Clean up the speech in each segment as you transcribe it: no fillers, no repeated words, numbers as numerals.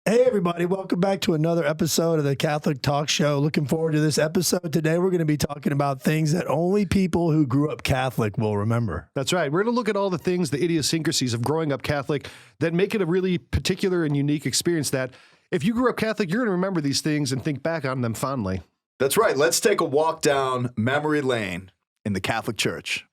Hey, everybody. Welcome back to another episode of the Catholic Talk Show. Looking forward to this episode. Today, we're going to be talking about things that only people who grew up Catholic will remember. That's right. We're going to look at all the things, the idiosyncrasies of growing up Catholic that make it a really particular and unique experience that if you grew up Catholic, you're going to remember these things and think back on them fondly. That's right. Let's take a walk down memory lane in the Catholic Church.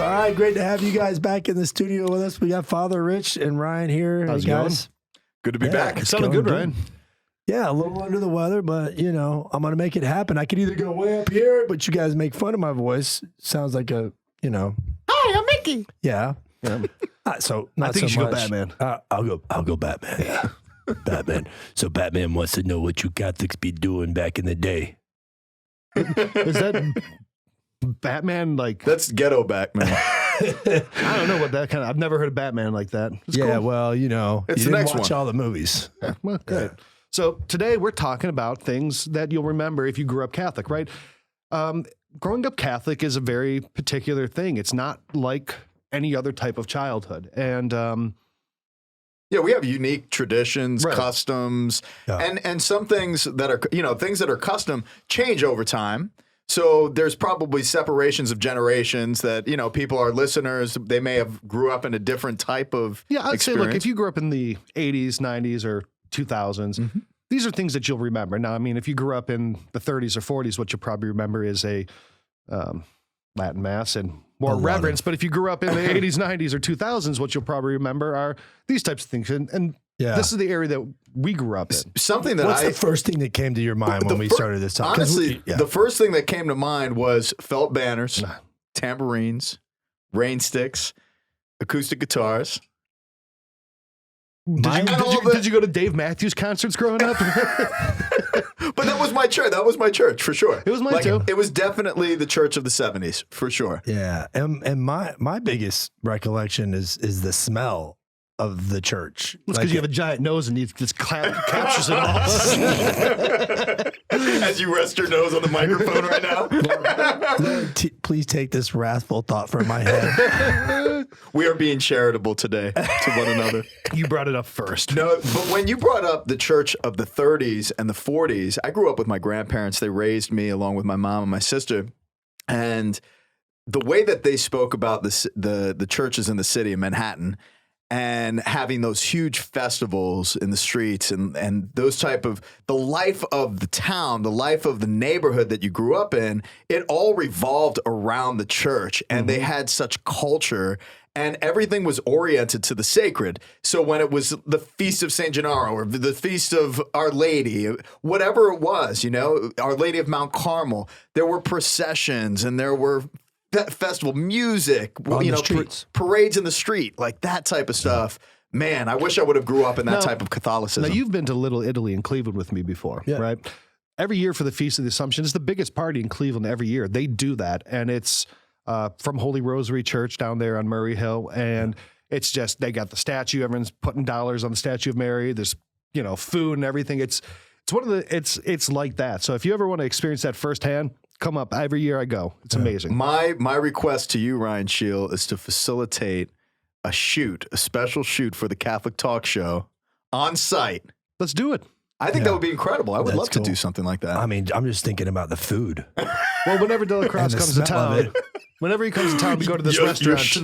All right, great to have you guys back in the studio with us. We got Father Rich and Ryan here. How's hey, it guys. Good to be back. It sounded good, Ryan. Yeah, a little under the weather, but, you know, I'm going to make it happen. I could either go way up here, but you guys make fun of my voice. Sounds like a, you know. Hi, I'm Mickey. Yeah. So not I think so you should much. go Batman. I'll go Batman. Yeah. Batman. So Batman wants to know what you Catholics be doing back in the day. Is that Batman like... That's ghetto Batman. I don't know what that kind of... I've never heard of Batman like that. It's Yeah, cool. well, you know, It's you the didn't next watch one. all the movies. Yeah, well, good. So today we're talking about things that you'll remember if you grew up Catholic, right? Growing up Catholic is a very particular thing. It's not like any other type of childhood. And Yeah, we have unique traditions, Right. customs, Yeah. and some things that are, things that are custom change over time. So there's probably separations of generations that, people are listeners. They may have grew up in a different type of yeah, I'd say, experience. look, if you grew up in the 80s, 90s, or 2000s, these are things that you'll remember. Now, I mean, if you grew up in the 30s or 40s, what you'll probably remember is a Latin Mass and more reverence. But if you grew up in the 80s, 90s, or 2000s, what you'll probably remember are these types of things. And Yeah. this is the area that we grew up in. Something that What's the first thing that came to your mind when we started this talk? 'Cause Honestly, the first thing that came to mind was felt banners, tambourines, rain sticks, acoustic guitars. Did you go to Dave Matthews concerts growing up? But that was my church. That was my church for sure. It was mine too. It was definitely the church of the 70s for sure. Yeah, and my biggest recollection is the smell of the church. It's because you have a giant nose and you just captures it all. As you rest your nose on the microphone right now. Lord, please take this wrathful thought from my head. We are being charitable today to one another. You brought it up first. No, but when you brought up the church of the 30s and the 40s, I grew up with my grandparents. They raised me along with my mom and my sister. And the way that they spoke about the churches in the city of Manhattan and having those huge festivals in the streets and those type of the life of the town, the life of the neighborhood that you grew up in, it all revolved around the church. And they had such culture and everything was oriented to the sacred. So when it was the Feast of St. Gennaro or the Feast of Our Lady, whatever it was, Our Lady of Mount Carmel, there were processions and there were festival music, On the streets. Parades in the street, like that type of stuff. Man, I wish I would have grew up in that type of Catholicism. Now, you've been to Little Italy in Cleveland with me before, right? Every year for the Feast of the Assumption, it's the biggest party in Cleveland every year. They do that, and it's from Holy Rosary Church down there on Murray Hill, and it's just, they got the statue, everyone's putting dollars on the statue of Mary, there's, food and everything. It's one of the, it's like that. So if you ever want to experience that firsthand, come up. Every year I go. It's amazing. My request to you, Ryan Scheel, is to facilitate a special shoot for the Catholic Talk Show on site. Let's do it. I think that would be incredible. I would That's love to cool. do something like that. I mean, I'm just thinking about the food. Well, whenever De La Crosse And the comes to smell of town, it. whenever he comes to town, we go to this Your restaurant.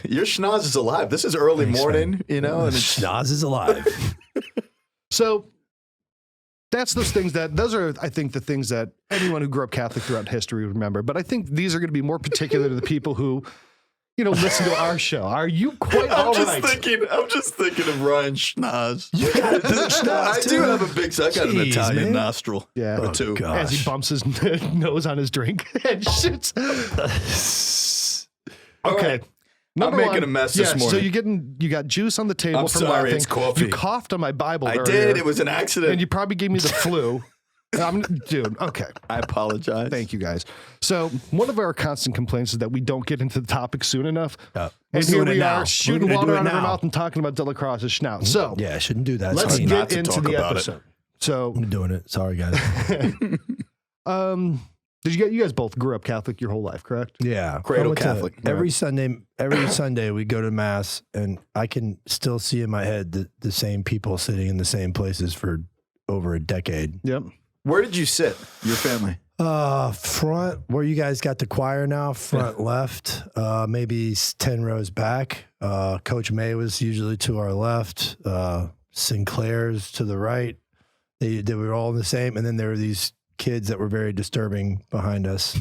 Your schnoz is alive. This is early Thanks, morning, and it's Schnoz is alive. So that's those are, I think, the things that anyone who grew up Catholic throughout history would remember. But I think these are going to be more particular to the people who, listen to our show. Are you quite all right? I'm just thinking of Ryan Schnoz. You got a big schnoz, I do have a big. I got an Jeez, Italian man. nostril. Yeah. or two. God. As he bumps his nose on his drink and shoots. Okay. I'm making a mess this So morning. you got juice on the table I'm from sorry, laughing. it's coffee. You coughed on my Bible I earlier, did. It was an accident. and you probably gave me the flu. Dude, okay. I apologize. Thank you, guys. So one of our constant complaints is that we don't get into the topic soon enough. We're And here doing it we now. are shooting We're gonna water do it out of our now. mouth and talking about Delacroix's schnauz. So Yeah, I shouldn't do that. let's Sorry. not get to into talk the about it. episode. So I'm doing it. Sorry, guys. did you guys both grew up Catholic your whole life, correct? Yeah, Cradle I went to- Catholic. Every Sunday we go to mass, and I can still see in my head the same people sitting in the same places for over a decade. Yep. Where did you sit, your family? Front where you guys got the choir now, front left, maybe 10 rows back. Coach May was usually to our left. Sinclair's to the right. They were all the same, and then there were these kids that were very disturbing behind us.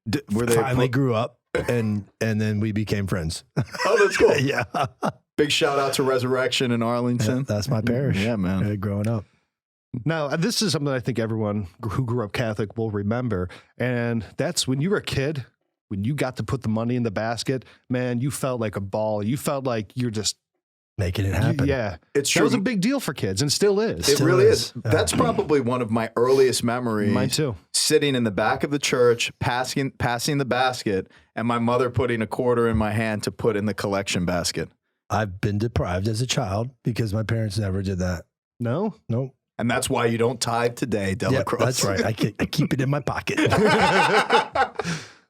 That Were they finally grew up, and then we became friends. Oh, that's cool. Yeah. Big shout out to Resurrection in Arlington. That's my parish. Yeah, man. Growing up. Now, this is something I think everyone who grew up Catholic will remember. And that's when you were a kid, when you got to put the money in the basket, man, you felt like a ball. You felt like you're just Making it happen. Yeah. It's That true. was a big deal for kids and still is. It Still really is. is. That's probably one of my earliest memories. Mine too. Sitting in the back of the church, passing the basket, and my mother putting a quarter in my hand to put in the collection basket. I've been deprived as a child because my parents never did that. No? Nope. And that's why you don't tithe today, Yeah, Delacroix. that's right. I keep it in my pocket.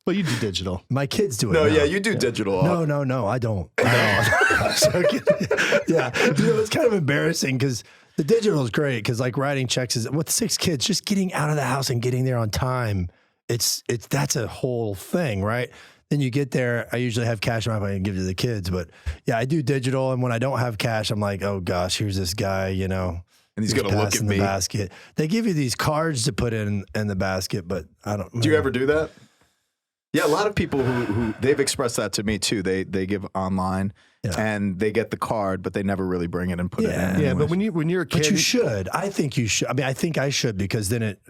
Well, you do digital. My kids do it. No, now. yeah, you do digital. No, I don't. So, yeah, it's kind of embarrassing because the digital is great because like writing checks is with 6 kids, just getting out of the house and getting there on time. That's a whole thing, right? Then you get there. I usually have cash in my pocket and give to the kids, but yeah, I do digital. And when I don't have cash, I'm like, oh gosh, here's this guy, And he's going to look at in me. the basket. They give you these cards to put in the basket, but I don't. Do you ever do that? Yeah, a lot of people who they've expressed that to me too. They give online and they get the card, but they never really bring it and put it in. Yeah, anyways. but when you're a kid, But you should. I think you should. I mean, I think I should because then it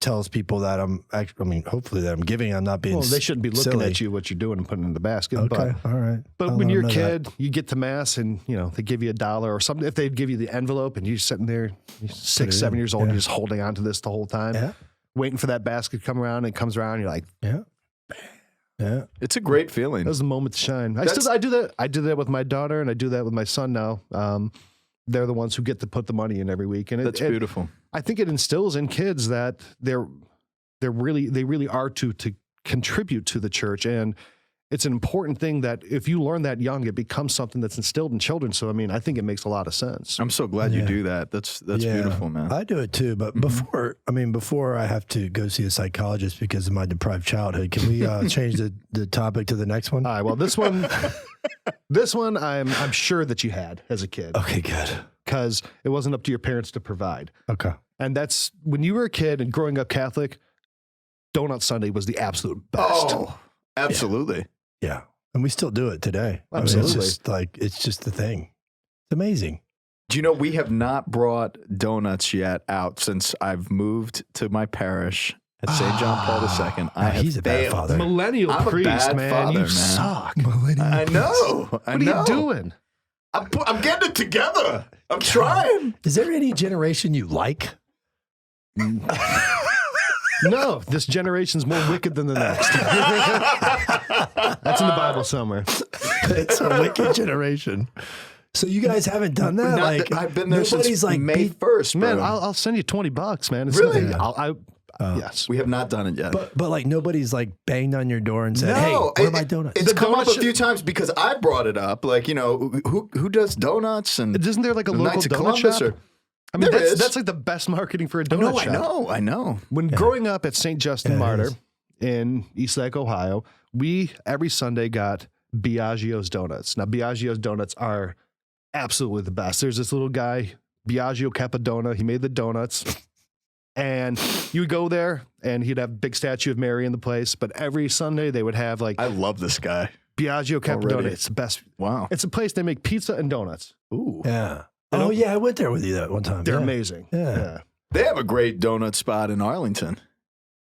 tells people that I'm actually, I mean, hopefully that I'm giving. I'm not being well, they shouldn't be looking silly. at you what you're doing and putting it in the basket. Okay, all right. But I'll when let you're a them know kid, you get to mass and, they give you $1 or something. If they give you the envelope and you're sitting there, you're 6, 7 years old, you're just holding on to this the whole time, waiting for that basket to come around, and it comes around, and you're like, yeah. It's a great feeling. that was the moment to shine. I do that. I do that with my daughter, and I do that with my son now. They're the ones who get to put the money in every week, and That's beautiful. I think it instills in kids that they really are to contribute to the church, and it's an important thing that if you learn that young, it becomes something that's instilled in children. So, I mean, I think it makes a lot of sense. I'm so glad you do that. That's beautiful, man. I do it too, but before I have to go see a psychologist because of my deprived childhood, can we change the topic to the next one? All right. Well, this one, I'm sure that you had as a kid. Okay, good. Because it wasn't up to your parents to provide. Okay. And that's when you were a kid and growing up Catholic, Donut Sunday was the absolute best. Oh, absolutely. Yeah. And we still do it today. Absolutely. I mean, it's just the thing. It's amazing. Do you know we have not brought donuts yet out since I've moved to my parish at St. John Paul II. He's a bad father. Millennial I'm a priest, bad man. father, You man. suck. I know. What are you doing? I'm getting it together. I'm trying. Is there any generation you like? No, this generation's more wicked than the next. That's in the Bible somewhere. It's a wicked generation. So you guys haven't done that? I've been there since May 1st, Man, bro. I'll send you $20, man. It's Really? yes. We have not done it yet. But like nobody's like banged on your door and said, No, "Hey, where are my donuts?" It's The come up a donut few times because I brought it up. Like, who does donuts and Isn't there like a the local Knights of donut Columbus shop? or I mean, There is. that's like the best marketing for a donut shop. I know. When growing up at St. Justin Yeah, it Martyr is. in Eastlake, Ohio, we every Sunday got Biagio's donuts. Now, Biagio's donuts are absolutely the best. There's this little guy, Biagio Capadona. He made the donuts. And you would go there, and he'd have a big statue of Mary in the place. But every Sunday, they would have like I love this guy. Biagio Capadona. Already. It's the best. Wow. It's a place they make pizza and donuts. Ooh. Yeah. Oh yeah, I went there with you that one time. They're yeah. amazing. Yeah. They have a great donut spot in Arlington.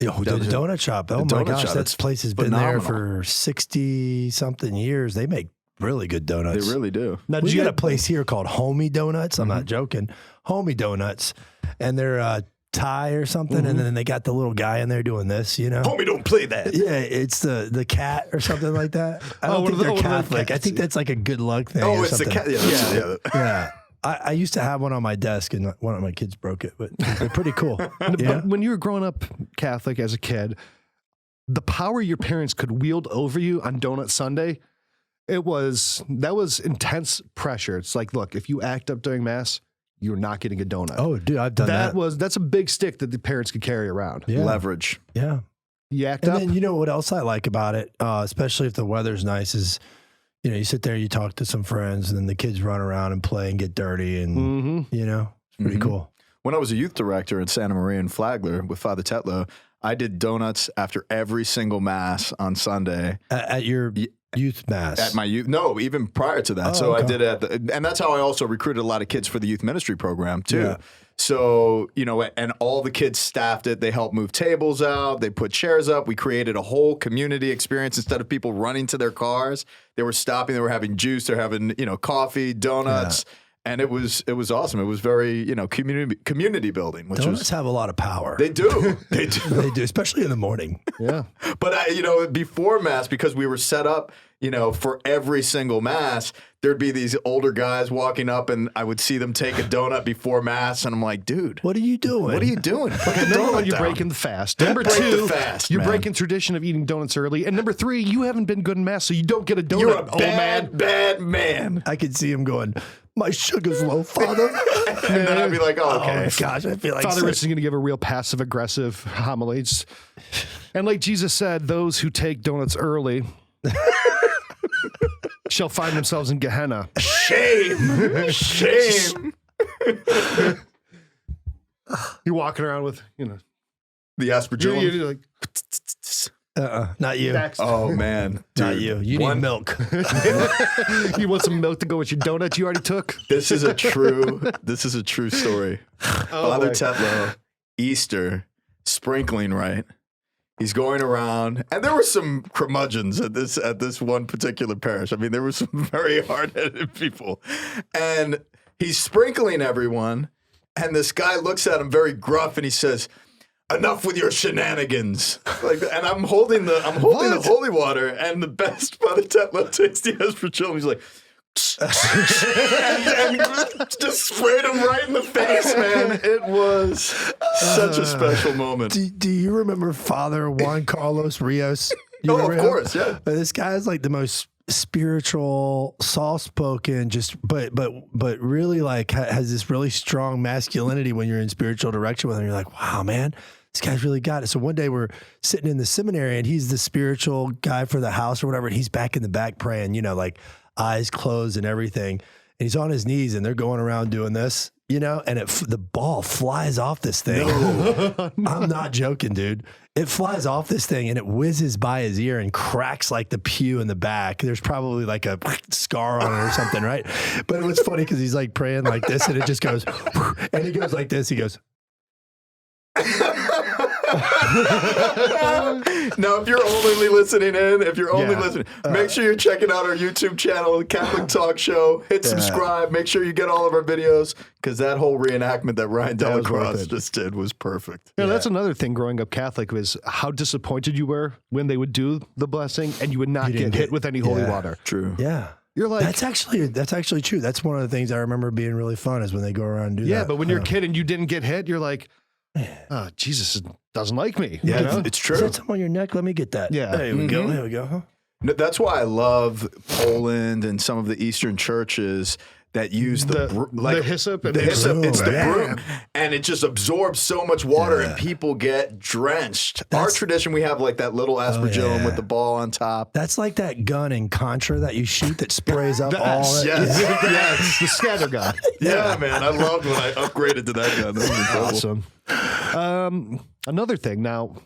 The donut shop. Oh The my donut gosh, shop, that it's place has been there phenomenal. for 60 something years. They make really good donuts. They really do. Now, We did you got a place here called Homie Donuts. I'm not joking. Homie Donuts, and they're tie or something, and then they got the little guy in there doing this, you know? Homie, don't play that. Yeah, it's the cat or something like that. I don't think they're Catholic. I think that's like a good luck thing. Oh, or it's something. the cat. Yeah. Yeah. I used to have one on my desk, and one of my kids broke it, but they're pretty cool. Yeah. But when you were growing up Catholic as a kid, the power your parents could wield over you on Donut Sunday, that was intense pressure. It's like, look, if you act up during Mass, you're not getting a donut. Oh, dude, I've done that. That's a big stick that the parents could carry around. Yeah. Leverage. Yeah. You act And up. then you know what else I like about it, especially if the weather's nice, is you sit there, you talk to some friends, and then the kids run around and play and get dirty, and it's pretty cool. When I was a youth director at Santa Maria and Flagler with Father Tetlow, I did donuts after every single Mass on Sunday. At your youth Mass? At my youth, no, even prior to that. Oh, I okay. did it and that's how I also recruited a lot of kids for the youth ministry program too. Yeah. So, and all the kids staffed it. They helped move tables out. They put chairs up. We created a whole community experience. Instead of people running to their cars, they were stopping. They were having juice. They're having, coffee, donuts. Yeah. And it was awesome. It was very, community building. Donuts have a lot of power. They do. They do. They do, especially in the morning. Yeah. But before Mass, because we were set up, for every single Mass, there'd be these older guys walking up, and I would see them take a donut before Mass, and I'm like, dude, what are you doing? What are you doing? Number one, you're breaking the fast. Number two, you're breaking tradition of eating donuts early. And number three, you haven't been good in Mass, so you don't get a donut. You're a bad man. I could see him going, my sugar's low, Father. And then I'd be like, oh, okay. Oh, gosh, I feel like Father Rich is going to give a real passive-aggressive homily. And like Jesus said, those who take donuts early shall find themselves in Gehenna. Shame. Shame. You're walking around with, the aspergillum. you're like, not you. Next. Oh, man. Dude, Not you. You need milk. You want some milk to go with your donut you already took? This is a true story. Father Tetlow, Easter, sprinkling, right? He's going around, and there were some curmudgeons at this one particular parish. I mean, there were some very hard-headed people. And he's sprinkling everyone, and this guy looks at him very gruff, and he says, enough with your shenanigans. And I'm holding the holy water, and the best Father Tetlow takes the aspergillum. He's like, and just sprayed him right in the face, man. It was such a special moment. Do you remember Father Juan Carlos Rios? Of course, yeah. This guy is like the most spiritual, soft-spoken, but really has this really strong masculinity when you're in spiritual direction with him. You're like, wow, man, this guy's really got it. So one day we're sitting in the seminary, and he's the spiritual guy for the house or whatever, and he's back in the back praying, eyes closed and everything. And he's on his knees, and they're going around doing this, and the ball flies off this thing. No. I'm not joking, dude. It flies off this thing, and it whizzes by his ear and cracks like the pew in the back. There's probably like a scar on it or something, right? But it was funny because he's like praying like this, and it just goes, and he goes like this. He goes. Now, if you're only listening make sure you're checking out our YouTube channel, Catholic Talk Show. Hit subscribe. Make sure you get all of our videos, because that whole reenactment that Ryan Delacroix just did was perfect. Yeah, that's another thing growing up Catholic, was how disappointed you were when they would do the blessing and you would not get hit with any holy water. True. Yeah. You're like, that's actually true. That's one of the things I remember being really fun, is when they go around and do that. Yeah, but when you're a kid and you didn't get hit, you're like, oh, Jesus doesn't like me. Yeah, it's true. Is that something on your neck? Let me get that. Yeah. There we go. There we go. Huh? No, that's why I love Poland and some of the Eastern churches that use the hyssop. The hyssop. It's the broom, and it just absorbs so much water, and people get drenched. Our tradition, we have like that little aspergillum with the ball on top. That's like that gun in Contra that you shoot that sprays up all. Yes, the scatter gun. Yeah, man, I loved when I upgraded to that gun. That was awesome. Another thing. Now,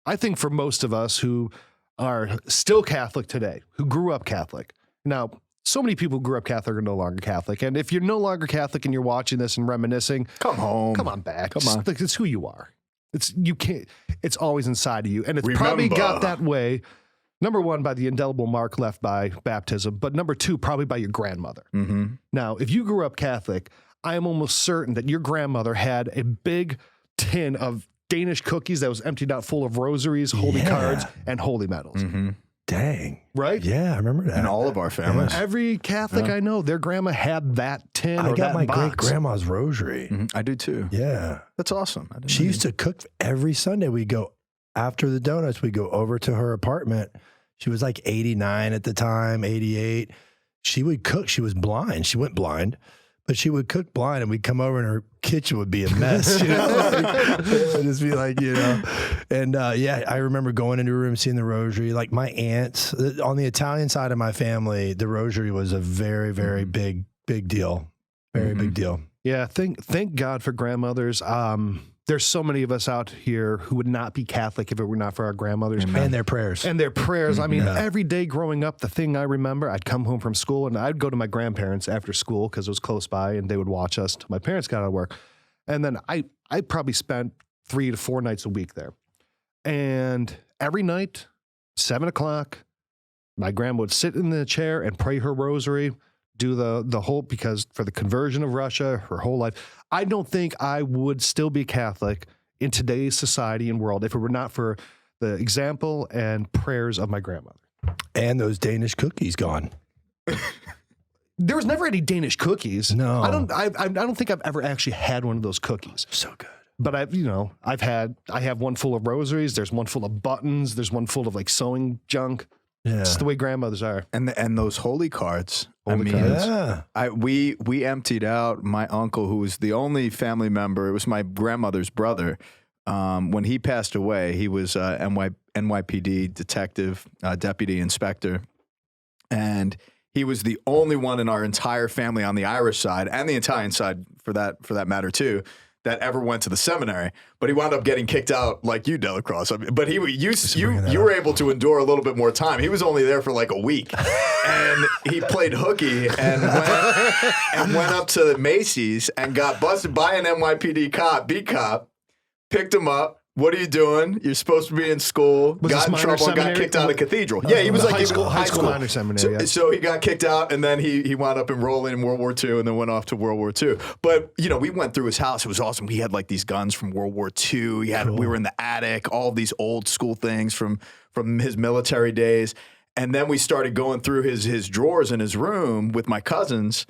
I think for most of us who are still Catholic today, who grew up Catholic, now. So many people who grew up Catholic are no longer Catholic. And if you're no longer Catholic and you're watching this and reminiscing, come home. Come on back. Come on. It's who you are. It's always inside of you. And it's probably got that way, number one, by the indelible mark left by baptism, but number two, probably by your grandmother. Mm-hmm. Now, if you grew up Catholic, I am almost certain that your grandmother had a big tin of Danish cookies that was emptied out full of rosaries, holy cards, and holy medals. Mm-hmm. Dang. Right? Yeah, I remember that. In all of our families. Every Catholic I know, their grandma had that tin I or got that my box. great-grandma's rosary. I do too. Yeah. That's awesome. I didn't She know used to cook every Sunday. We go after the donuts, we go over to her apartment. She was like 89 at the time, 88. She would cook. She was blind. She went blind, but she would cook blind, and we'd come over and her kitchen would be a mess. You know, like, it would just be like, you know. And yeah, I remember going into a room, seeing the rosary. Like my aunts, on the Italian side of my family, the rosary was a very, very big deal. Very big deal. Yeah, thank God for grandmothers. There's so many of us out here who would not be Catholic if it were not for our grandmothers. And their prayers. And their prayers. I mean, every day growing up, the thing I remember, I'd come home from school and I'd go to my grandparents after school because it was close by and they would watch us till my parents got out of work. And then I probably spent 3 to 4 nights a week there. And every night, 7 o'clock, my grandma would sit in the chair and pray her rosary, do the whole, because for the conversion of Russia, her whole life. I don't think I would still be Catholic in today's society and world if it were not for the example and prayers of my grandmother. And those Danish cookies gone. There was never any Danish cookies. No. I don't think I've ever actually had one of those cookies. So good. But I have one full of rosaries. There's one full of buttons. There's one full of like sewing junk. Yeah. It's the way grandmothers are. And those holy cards. Yeah. We emptied out my uncle, who was the only family member. It was my grandmother's brother. When he passed away, he was NYPD detective, deputy inspector, and he was the only one in our entire family on the Irish side and the Italian side, for that matter too, that ever went to the seminary. But he wound up getting kicked out like you, Delacroix. I mean, but you were able to endure a little bit more time. He was only there for like a week, and he played hooky and went up to Macy's and got busted by an NYPD cop, beat cop, picked him up. What are you doing? You're supposed to be in school. Got in trouble and got kicked out of Cathedral. Yeah, he was like high school minor seminary. So he got kicked out, and then he wound up enrolling in World War II, and then went off to World War II. But we went through his house. It was awesome. He had like these guns from World War II. We were in the attic. All these old school things from his military days. And then we started going through his drawers in his room with my cousins.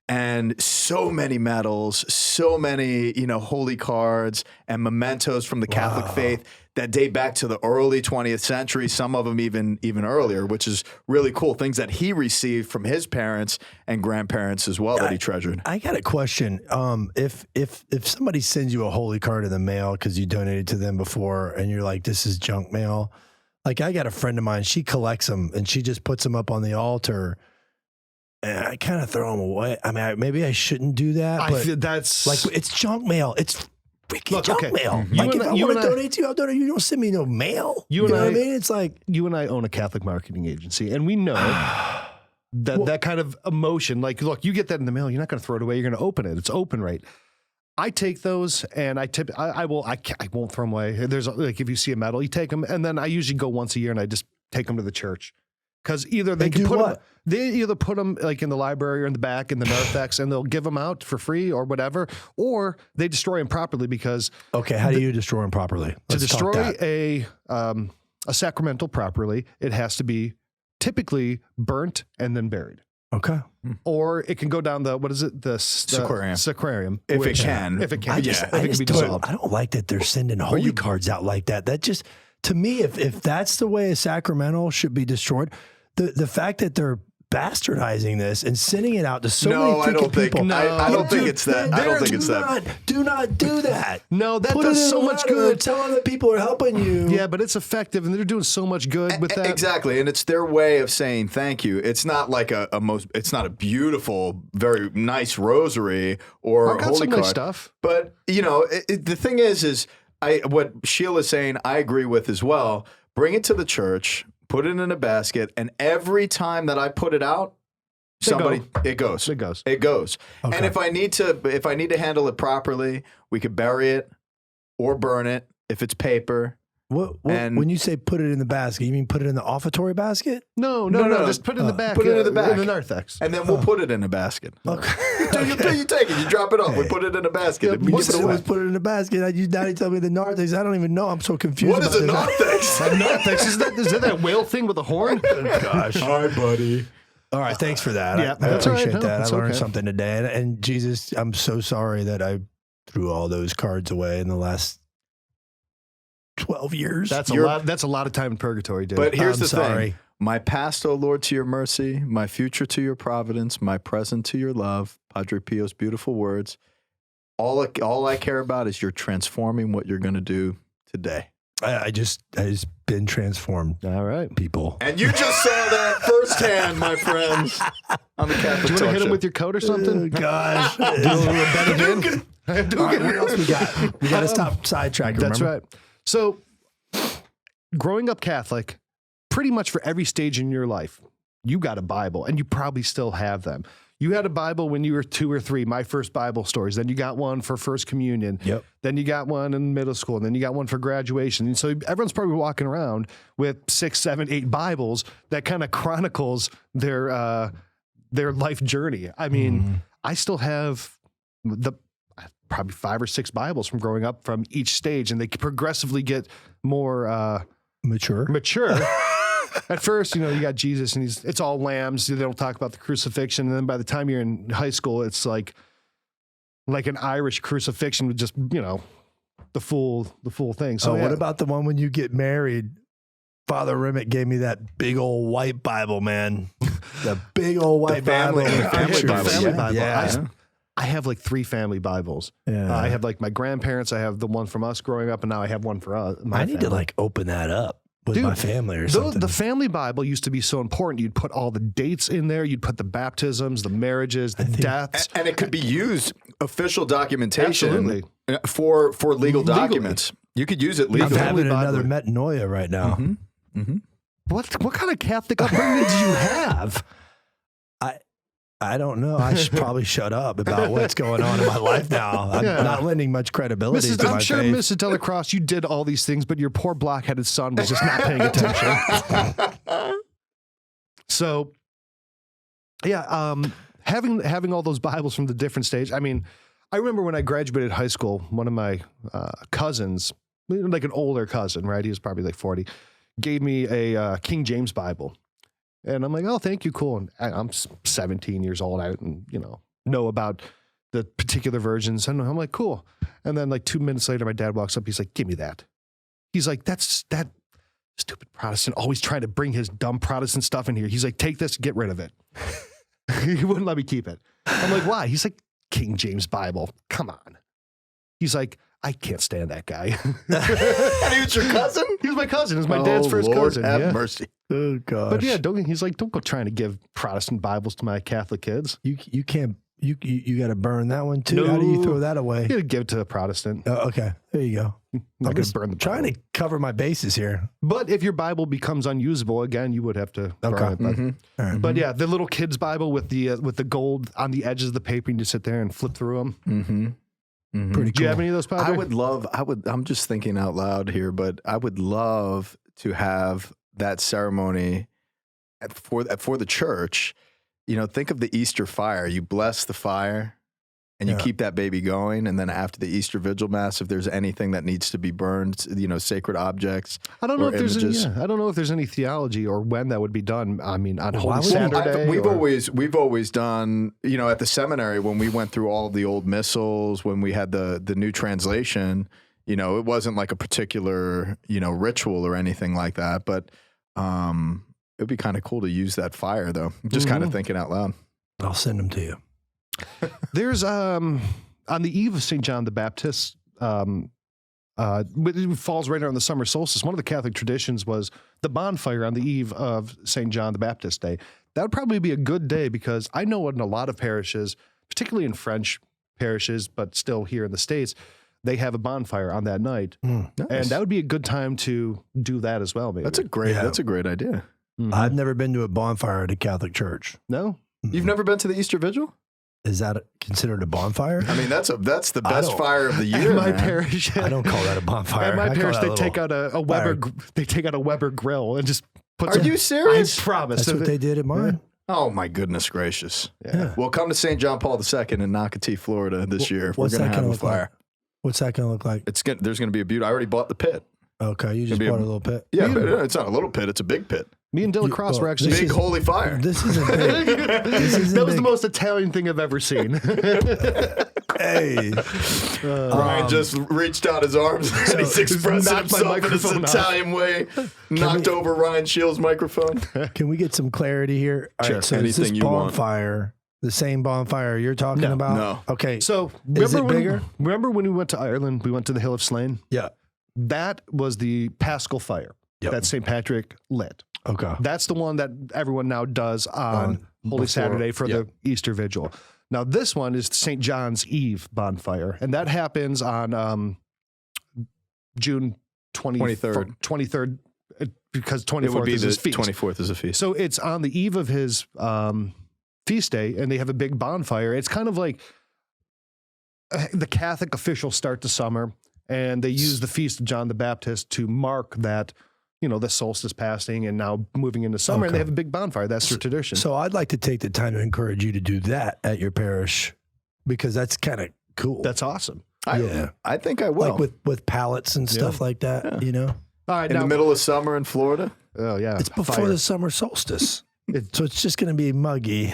And so many medals, so many, holy cards and mementos from the Catholic faith that date back to the early 20th century, some of them even earlier, which is really cool. Things that he received from his parents and grandparents as well that he treasured. I got a question. If somebody sends you a holy card in the mail because you donated to them before and you're like, this is junk mail. Like I got a friend of mine, she collects them and she just puts them up on the altar. And I kind of throw them away. I mean, maybe I shouldn't do that. But that's like it's junk mail. It's freaking junk mail. Mm-hmm. Like if I want to donate to you, I'll donate. You don't send me no mail. You know what I mean? It's like you and I own a Catholic marketing agency, and we know that kind of emotion. Like, look, you get that in the mail. You're not going to throw it away. You're going to open it. It's open, right? I take those and I won't throw them away. There's like if you see a medal, you take them, and then I usually go once a year and I just take them to the church. Because either they can put them like in the library or in the back in the narthex, and they'll give them out for free or whatever, or they destroy them properly. Because how do you destroy them properly? To destroy a sacramental properly, it has to be typically burnt and then buried. Okay. Or it can go down the sacrarium. If it can. If it can. If it can be dissolved. I don't like that they're sending holy cards out like that. That just, to me, if that's the way a sacramental should be destroyed, the fact that they're bastardizing this and sending it out to so many freaking people. I don't think it's that. I don't think it's that. Do not do that. No, that does so much good. Tell them that people are helping you. Yeah, but it's effective, and they're doing so much good with that. Exactly, and it's their way of saying thank you. It's not like it's not a beautiful, very nice rosary or holy card. Nice stuff. But the thing is what Sheila's saying, I agree with as well. Bring it to the church. Put it in a basket, and every time that I put it out, it goes. Okay. And if I need to handle it properly, we could bury it or burn it if it's paper. When you say put it in the basket, you mean put it in the offertory basket? No. Just put it in the back. Put it in the back. In the narthex. And then we'll put it in a basket. Okay. You take it. You drop it off. We put it in a basket. Yeah, you said always put it in the basket. Now you tell me the narthex. I don't even know. I'm so confused. What is a narthex? A narthex? Is that whale thing with a horn? Oh, gosh. All right, buddy. All right. Thanks for that. Yeah, I appreciate right. that. I learned okay. something today. And Jesus, I'm so sorry that I threw all those cards away in the last 12 years. That's a lot of time in purgatory, dude. But here's I'm the sorry. thing. My past, O Lord, to your mercy, my future to your providence, my present to your love. Padre Pio's beautiful words. All I care about is you're transforming what you're going to do today. I just been transformed. All right. People. And you just saw that firsthand, my friends, on the Catholic Do you want to hit him Show. with your coat or something? Gosh. Do a little Hadouken. All right, what else we got? We got to stop sidetracking. That's remember? right. So, growing up Catholic, pretty much for every stage in your life, you got a Bible, and you probably still have them. You had a Bible when you were 2 or 3, my first Bible stories. Then you got one for First Communion. Yep. Then you got one in middle school. And then you got one for graduation. And so everyone's probably walking around with 6, 7, 8 Bibles that kind of chronicles their life journey. I mean, I still have probably 5 or 6 Bibles from growing up from each stage, and they progressively get more mature. At first, you got Jesus, and it's all lambs. They don't talk about the crucifixion. And then by the time you're in high school, it's like an Irish crucifixion with just the full thing. So what about the one when you get married? Father Remick gave me that big old white Bible, man. The big old white family Bible. Yeah. I have like 3 family Bibles. Yeah. I have like my grandparents. I have the one from us growing up, and now I have one for us. I need to like open that up with my family or something. The family Bible used to be so important. You'd put all the dates in there. You'd put the baptisms, the marriages, the deaths. And it could be used, official documentation Absolutely. for legal documents. You could use it I'm legally. having another metanoia right now. What kind of Catholic upbringing did you have? I don't know. I should probably shut up about what's going on in my life now. I'm not lending much credibility to my I'm sure, faith. Mrs. Delacroix, you did all these things, but your poor block-headed son was just not paying attention. So, yeah, having all those Bibles from the different stage. I mean, I remember when I graduated high school, one of my cousins, like an older cousin, right? He was probably like 40, gave me a King James Bible. And I'm like, oh, thank you, cool. And I'm 17 years old out and, know about the particular versions. And I'm like, cool. And then like 2 minutes later, my dad walks up. He's like, give me that. He's like, that stupid Protestant always trying to bring his dumb Protestant stuff in here. He's like, take this, get rid of it. He wouldn't let me keep it. I'm like, why? He's like, King James Bible. Come on. He's like, I can't stand that guy. And he was your cousin? He was my cousin. He was my dad's first Lord cousin. have Yeah. mercy. Oh gosh. But yeah, he's like, don't go trying to give Protestant Bibles to my Catholic kids. You can't. You got to burn that one too. No. How do you throw that away? You gotta give it to a Protestant. Okay, there you go. Not I'm gonna just burn the trying Bible. to cover my bases here. But if your Bible becomes unusable again, you would have to burn Okay. it. But, All right. but yeah, the little kid's Bible with the gold on the edges of the paper, and you sit there and flip through them. Pretty Do you cool. have any of those, Padre? I'm just thinking out loud here, but I would love to have that ceremony for the church. Think of the Easter fire. You bless the fire and you keep that baby going. And then after the Easter Vigil Mass, if there's anything that needs to be burned, sacred objects. I don't know or if there's images. I don't know if there's any theology or when that would be done. I mean, on Holy would you- Saturday. We've always done, at the seminary when we went through all of the old missals, when we had the new translation, it wasn't like a particular, ritual or anything like that. But it'd be kind of cool to use that fire, though. Just kind of thinking out loud. I'll send them to you. There's on the eve of St. John the Baptist, it falls right around the summer solstice. One of the Catholic traditions was the bonfire on the eve of St. John the Baptist Day. That would probably be a good day because I know in a lot of parishes, particularly in French parishes, but still here in the States, they have a bonfire on that night. Nice. And that would be a good time to do that as well, maybe. That's a great idea. I've never been to a bonfire at a Catholic church. No? You've never been to the Easter Vigil? Is that considered a bonfire? I mean, that's the best fire of the year. In my man. parish, I don't call that a bonfire. at my I call parish, that they take out a Weber. They take out a Weber grill and just put. Are you serious? I promise. That's what they did at mine. Oh my goodness gracious! Yeah. Well, come to St. John Paul II in Nocatee, Florida this year. We're What's going to that have gonna a fire. Like? What's that going to look like? There's going to be a beauty. I already bought the pit. Okay, you just bought a little pit. Yeah, but it's not a little pit. It's a big pit. Me and Dylan Cross were actually Big holy fire. This isn't big. that was the most Italian thing I've ever seen. Hey, Ryan just reached out his arms and he's expressing knocked my himself in his microphone off. Italian way. Knocked over Ryan Shields' microphone. can we get some clarity here? All Sure, right, so is anything this you want. bonfire the same bonfire you're talking about? No. Okay. So Is it bigger? Remember when we went to Ireland? We went to the Hill of Slane. Yeah. That was the Paschal fire that St. Patrick lit. Okay. That's the one that everyone now does on Holy Saturday for the Easter Vigil. Now, this one is St. John's Eve bonfire, and that happens on June 23rd. 23rd, because 24th is his feast. 24th is a feast. So it's on the eve of his feast day, and they have a big bonfire. It's kind of like the Catholic officials start the summer, and they use the feast of John the Baptist to mark that, the solstice passing and now moving into summer, and they have a big bonfire. That's their tradition. So I'd like to take the time to encourage you to do that at your parish because that's kind of cool. That's awesome. I think I will. Like with pallets and stuff like that, All right, in the middle of summer in Florida. Oh yeah, It's before the summer solstice. So it's just going to be muggy.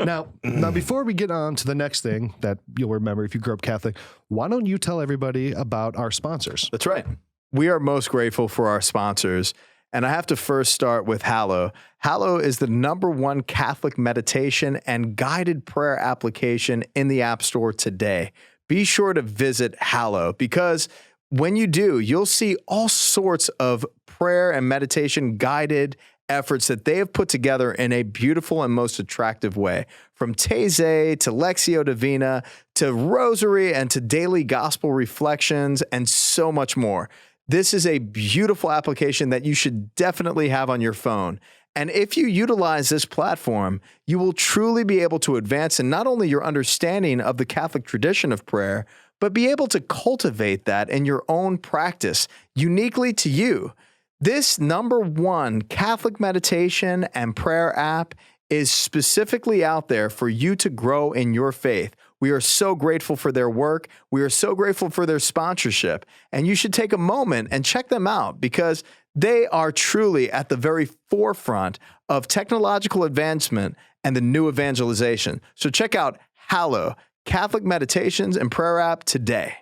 Now, before we get on to the next thing that you'll remember if you grew up Catholic, why don't you tell everybody about our sponsors? That's right. We are most grateful for our sponsors. And I have to first start with Hallow. Hallow is the #1 Catholic meditation and guided prayer application in the App Store today. Be sure to visit Hallow because when you do, you'll see all sorts of prayer and meditation guided efforts that they have put together in a beautiful and most attractive way. From Taizé to Lectio Divina to Rosary and to daily gospel reflections and so much more. This is a beautiful application that you should definitely have on your phone. And if you utilize this platform, you will truly be able to advance in not only your understanding of the Catholic tradition of prayer, but be able to cultivate that in your own practice, uniquely to you. This #1 Catholic meditation and prayer app is specifically out there for you to grow in your faith. We are so grateful for their work. We are so grateful for their sponsorship. And you should take a moment and check them out because they are truly at the very forefront of technological advancement and the new evangelization. So check out Hallow, Catholic Meditations and Prayer App today.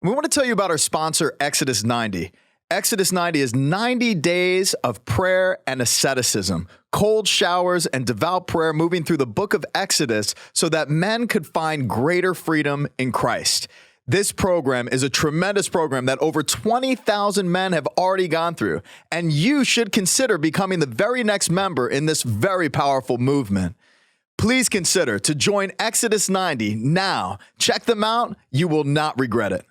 We want to tell you about our sponsor, Exodus 90. Exodus 90 is 90 days of prayer and asceticism, cold showers and devout prayer moving through the book of Exodus so that men could find greater freedom in Christ. This program is a tremendous program that over 20,000 men have already gone through, and you should consider becoming the very next member in this very powerful movement. Please consider to join Exodus 90 now. Check them out. You will not regret it.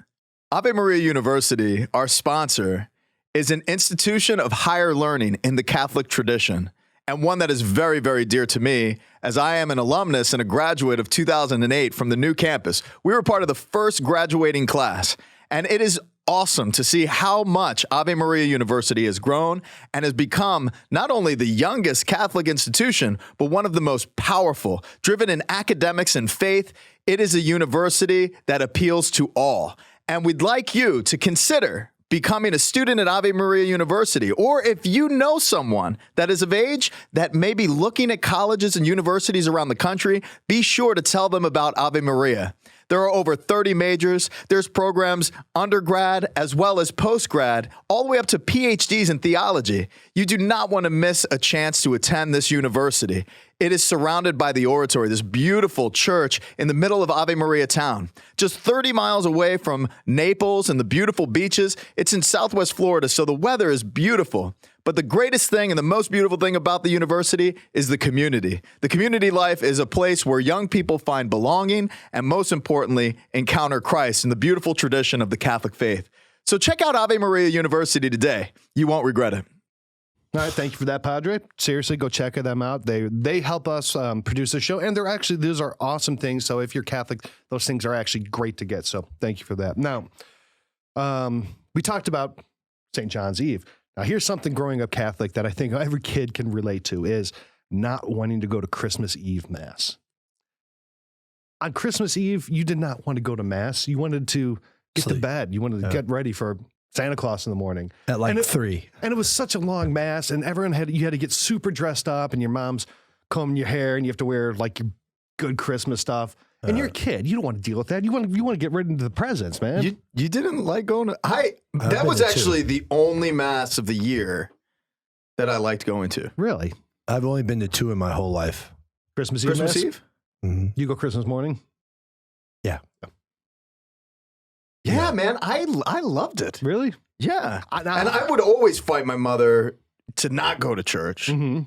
Ave Maria University, our sponsor, is an institution of higher learning in the Catholic tradition, and one that is very, very dear to me, as I am an alumnus and a graduate of 2008 from the new campus. We were part of the first graduating class, and it is awesome to see how much Ave Maria University has grown and has become not only the youngest Catholic institution, but one of the most powerful, driven in academics and faith. It is a university that appeals to all. And we'd like you to consider becoming a student at Ave Maria University, or if you know someone that is of age that may be looking at colleges and universities around the country, be sure to tell them about Ave Maria. There are over 30 majors. There's programs undergrad as well as postgrad, all the way up to PhDs in theology. You do not want to miss a chance to attend this university. It is surrounded by the oratory, this beautiful church in the middle of Ave Maria town. Just 30 miles away from Naples and the beautiful beaches. It's in Southwest Florida, so the weather is beautiful. But the greatest thing and the most beautiful thing about the university is the community. The community life is a place where young people find belonging and, most importantly, encounter Christ in the beautiful tradition of the Catholic faith. So check out Ave Maria University today. You won't regret it. All right, thank you for that, Padre. Seriously, go check them out. They help us produce the show, and those are awesome things. So if you're Catholic, those things are actually great to get. So thank you for that. Now, we talked about St. John's Eve. Now, here's something growing up Catholic that I think every kid can relate to is not wanting to go to Christmas Eve Mass. On Christmas Eve, you did not want to go to Mass. You wanted to get to bed. You wanted to get ready for Santa Claus in the morning. At like 3. And it was such a long Mass, and you had to get super dressed up, and your mom's combing your hair, and you have to wear like your good Christmas stuff. And you're a kid. You don't want to deal with that. You want to get right into the presents, man. You didn't like going to... That was actually the only Mass of the year that I liked going to. Really? I've only been to 2 in my whole life. Christmas Eve? Christmas Eve? Mm-hmm. You go Christmas morning? Yeah. Yeah, man. I loved it. Really? Yeah. And I would always fight my mother to not go to church. Mm-hmm.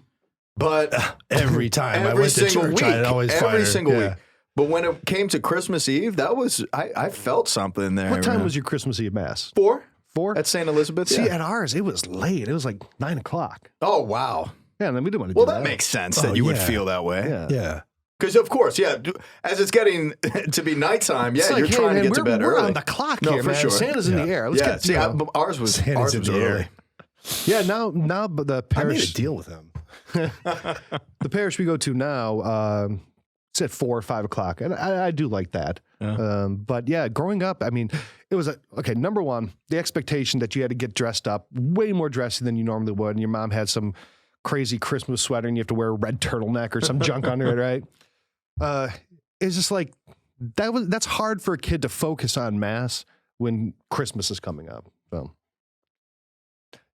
But every time I went to church, I'd always fight her. Every single week. But when it came to Christmas Eve, that was, I felt something there. What time was your Christmas Eve Mass? 4. 4? At St. Elizabeth? See, at ours, it was late. It was like 9 o'clock. Oh, wow. Yeah, and then we didn't want to do that. Well, that makes sense that you would feel that way. Yeah. Because, of course, as it's getting to be nighttime, you're trying to get to bed early. We're on the clock here, for man. sure. Santa's in the air. Let's get, see, ours was in the early. air. Yeah, now but the I made parish... a deal with him. The parish we go to now, it's at 4 or 5 o'clock, and I do like that. Yeah. But yeah, growing up, I mean, it was number one, the expectation that you had to get dressed up, way more dressy than you normally would, and your mom had some crazy Christmas sweater, and you have to wear a red turtleneck or some junk under it, right? It's just like that's hard for a kid to focus on Mass when Christmas is coming up. So.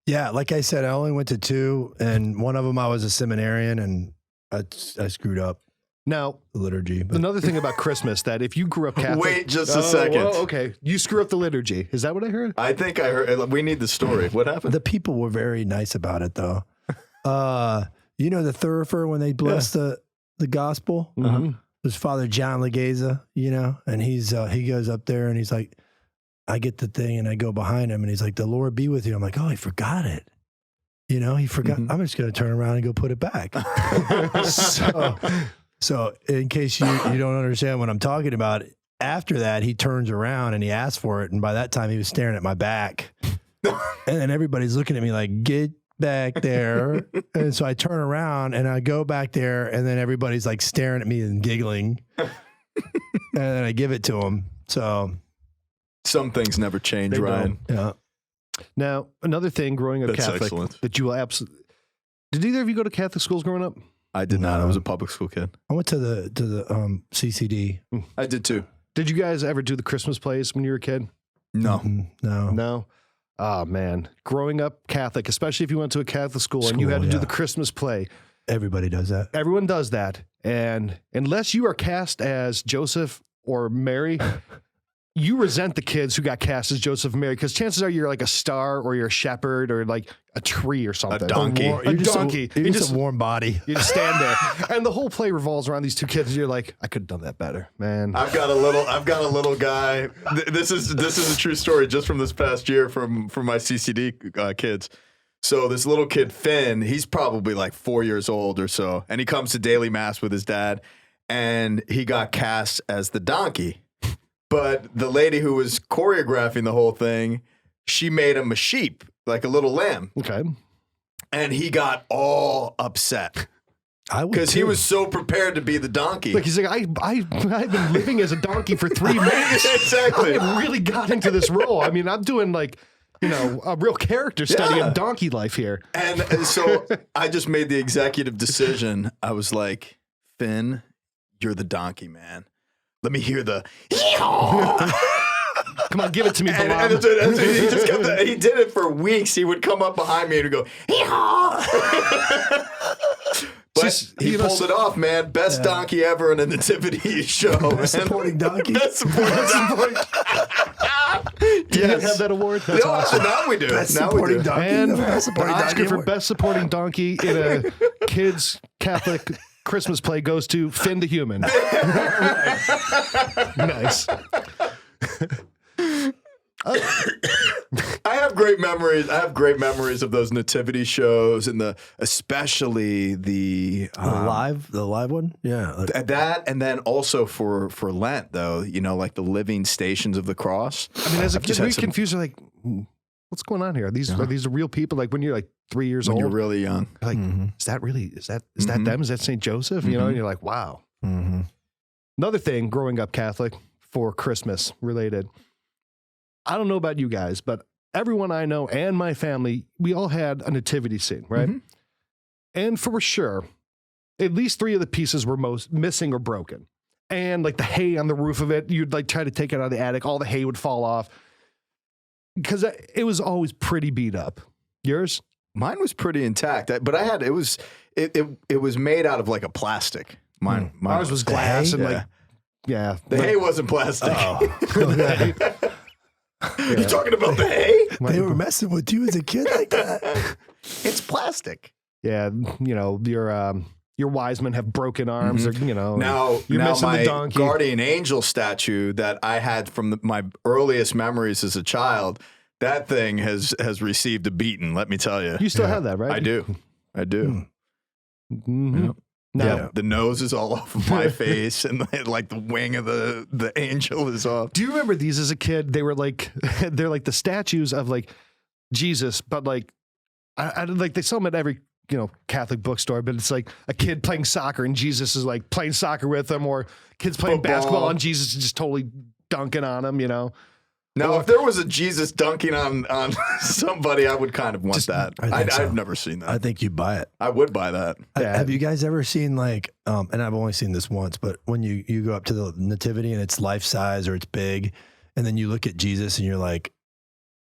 Yeah, like I said, I only went to 2, and one of them I was a seminarian, and I screwed up. Now, the liturgy. But. Another thing about Christmas that if you grew up Catholic... Wait just a second. Well, okay. You screw up the liturgy. Is that what I heard? I think I heard... We need the story. What happened? The people were very nice about it, though. You know the thurifer when they bless the gospel? Mm-hmm. There's Father John Legeza, and he goes up there, and he's like, I get the thing, and I go behind him, and he's like, the Lord be with you. I'm like, oh, he forgot it. He forgot. Mm-hmm. I'm just going to turn around and go put it back. So in case you don't understand what I'm talking about, after that, he turns around and he asks for it. And by that time, he was staring at my back. And then everybody's looking at me like, get back there. And so I turn around and I go back there. And then everybody's like staring at me and giggling. And then I give it to him. So some things never change, Ryan. Yeah. Now, another thing growing up Catholic excellent. That you will absolutely... Did either of you go to Catholic schools growing up? I did not. I was a public school kid. I went to the CCD. I did too. Did you guys ever do the Christmas plays when you were a kid? No. No? Oh, man. Growing up Catholic, especially if you went to a Catholic school and you had to do the Christmas play. Everybody does that. Everyone does that. And unless you are cast as Joseph or Mary... You resent the kids who got cast as Joseph and Mary because chances are you're like a star or you're a shepherd or like a tree or something. A donkey. You're just a warm body. You just stand there. And the whole play revolves around these two kids. And you're like, I could have done that better, man. I've got a little guy. This is a true story just from this past year from my CCD kids. So this little kid, Finn, he's probably like 4 years old or so. And he comes to daily mass with his dad and he got cast as the donkey. But the lady who was choreographing the whole thing, she made him a sheep, like a little lamb. Okay. And he got all upset. Because he was so prepared to be the donkey. Like he's like, I've been living as a donkey for 3 minutes. Exactly. I really got into this role. I mean, I'm doing like, a real character study of donkey life here. And so I just made the executive decision. I was like, Finn, you're the donkey, man. Let me hear the Come on, give it to me, and he just kept he did it for weeks. He would come up behind me and go, But he pulled it off, man. Best donkey ever in a nativity show. Best supporting donkey. Best supporting donkey. Do you have that award? That's awesome. Now we do. Best now supporting we do. donkey. And Best supporting the Oscar donkey for award. best supporting donkey in a kids Catholic Christmas play goes to Finn the Human. Nice. I have great memories. I have great memories of those nativity shows and especially the live one. Yeah, that, and then also for Lent though, like the living stations of the cross. I mean, as a kid, we confused. Like, what's going on here? Are these real people? Like when you're like 3 years old, you're really young. Like, is that them? Is that St. Joseph? And you're like, wow. Another thing, growing up Catholic for Christmas related. I don't know about you guys, but everyone I know and my family, we all had a nativity scene, right? And for sure, at least 3 of the pieces were missing or broken. And like the hay on the roof of it, you'd like try to take it out of the attic, all the hay would fall off. Because it was always pretty beat up. Yours? Mine was pretty intact, but it was made out of like a plastic. Mine ours was glass and like, yeah. The hay wasn't plastic. Oh. You talking about the hay? They were messing with you as a kid like that. It's plastic. Yeah, your wise men have broken arms, or Now you're missing my the donkey. guardian angel statue that I had from my earliest memories as a child, that thing has received a beating. Let me tell you. You still have that, right? I do. Yep. Now, the nose is all off my face, and like the wing of the angel is off. Do you remember these as a kid? They were like they're like the statues of like Jesus, but like I like they sell them at every Catholic bookstore, but it's like a kid playing soccer and Jesus is like playing soccer with them, or kids playing basketball and Jesus is just totally dunking on them. Now, if there was a Jesus dunking on somebody, I would kind of want that. I've never seen that. I think you'd buy it. I would buy that. Have you guys ever seen and I've only seen this once, but when you go up to the nativity and it's life size or it's big, and then you look at Jesus and you're like,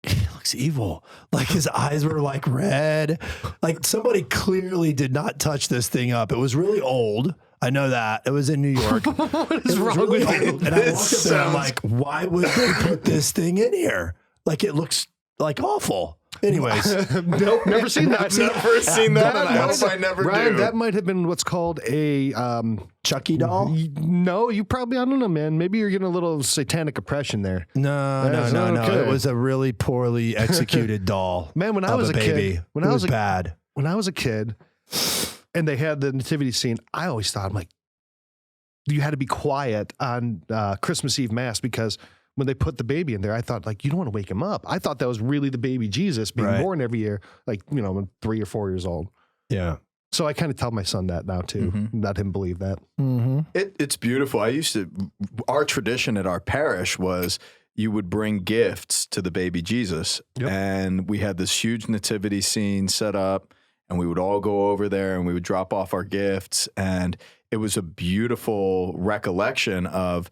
he looks evil. Like his eyes were like red. Like somebody clearly did not touch this thing up. It was really old. I know that. It was in New York. What is wrong with you? And I walked up there and I'm like, why would they put this thing in here? Like it looks like awful. Anyways. Nope, never seen that. I've never seen that, and I hope I never do. That might have been what's called a Chucky doll? No, you probably, I don't know, man. Maybe you're getting a little satanic oppression there. No. It was a really poorly executed doll. Man, when I was a baby. kid, When I was a kid, and they had the nativity scene, I always thought, I'm like, you had to be quiet on Christmas Eve Mass, because when they put the baby in there, I thought, like, you don't want to wake him up. I thought that was really the baby Jesus being born every year, like, when 3 or 4 years old. Yeah. So I kind of tell my son that now too, let him believe that. It's beautiful. Our tradition at our parish was you would bring gifts to the baby Jesus. Yep. And we had this huge nativity scene set up, and we would all go over there and we would drop off our gifts. And it was a beautiful recollection of,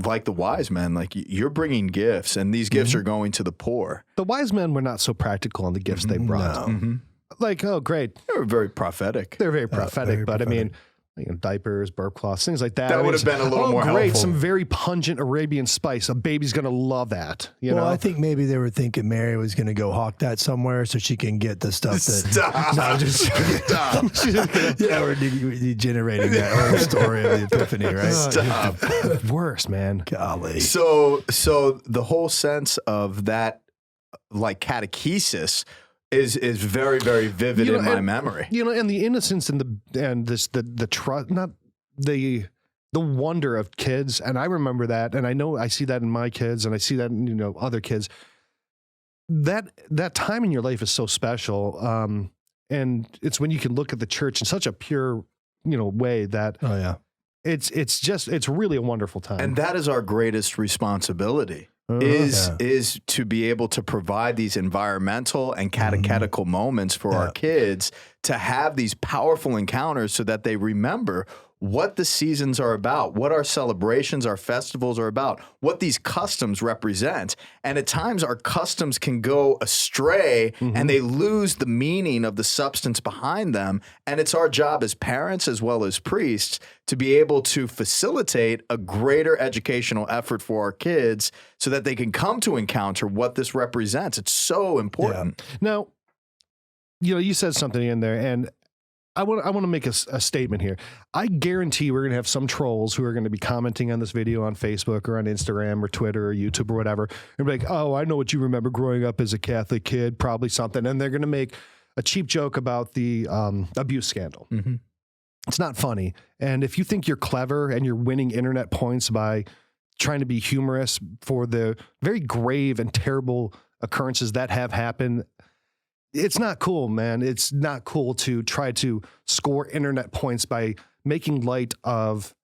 like the wise men, like you're bringing gifts, and these gifts are going to the poor. The wise men were not so practical on the gifts they brought. No. Like, oh, great. They were very prophetic. They're very prophetic, but prophetic. I mean, diapers, burp cloths, things like that. That would have been a little more great. helpful. Some very pungent Arabian spice. A baby's going to love that. Well, I think maybe they were thinking Mary was going to go hawk that somewhere so she can get the stuff that. Stop. No, just stop. We're degenerating that whole story of the Epiphany, right? Stop. Worse, man. Golly. So the whole sense of that, like catechesis, is very, very vivid in my memory. And the innocence and the trust, not the wonder of kids. And I remember that, and I know I see that in my kids, and I see that in other kids. That time in your life is so special, and it's when you can look at the church in such a pure way that it's really a wonderful time. And that is our greatest responsibility. Is to be able to provide these environmental and catechetical moments for our kids to have these powerful encounters so that they remember what the seasons are about, what our celebrations, our festivals are about, what these customs represent. And at times our customs can go astray and they lose the meaning of the substance behind them. And it's our job as parents as well as priests to be able to facilitate a greater educational effort for our kids so that they can come to encounter what this represents. It's so important. Now, you said something in there, and I want to make a statement here. I guarantee we're going to have some trolls who are going to be commenting on this video on Facebook or on Instagram or Twitter or YouTube or whatever, and be like, "Oh, I know what you remember growing up as a Catholic kid, probably something," and they're going to make a cheap joke about the abuse scandal. Mm-hmm. It's not funny, and if you think you're clever and you're winning internet points by trying to be humorous for the very grave and terrible occurrences that have happened, it's not cool, man. It's not cool to try to score internet points by making light of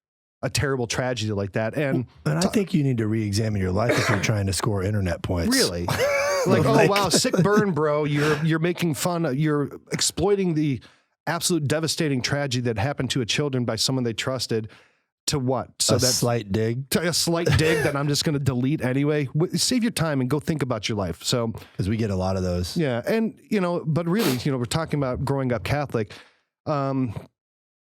a terrible tragedy like that. And I think you need to re-examine your life if you're trying to score internet points. Really? Like, oh, wow, sick burn, bro. You're making fun. You're exploiting the absolute devastating tragedy that happened to a children by someone they trusted. To what? So a slight dig. To a slight dig that I'm just going to delete anyway. Save your time and go think about your life. So, because we get a lot of those. Yeah, and but really, we're talking about growing up Catholic, and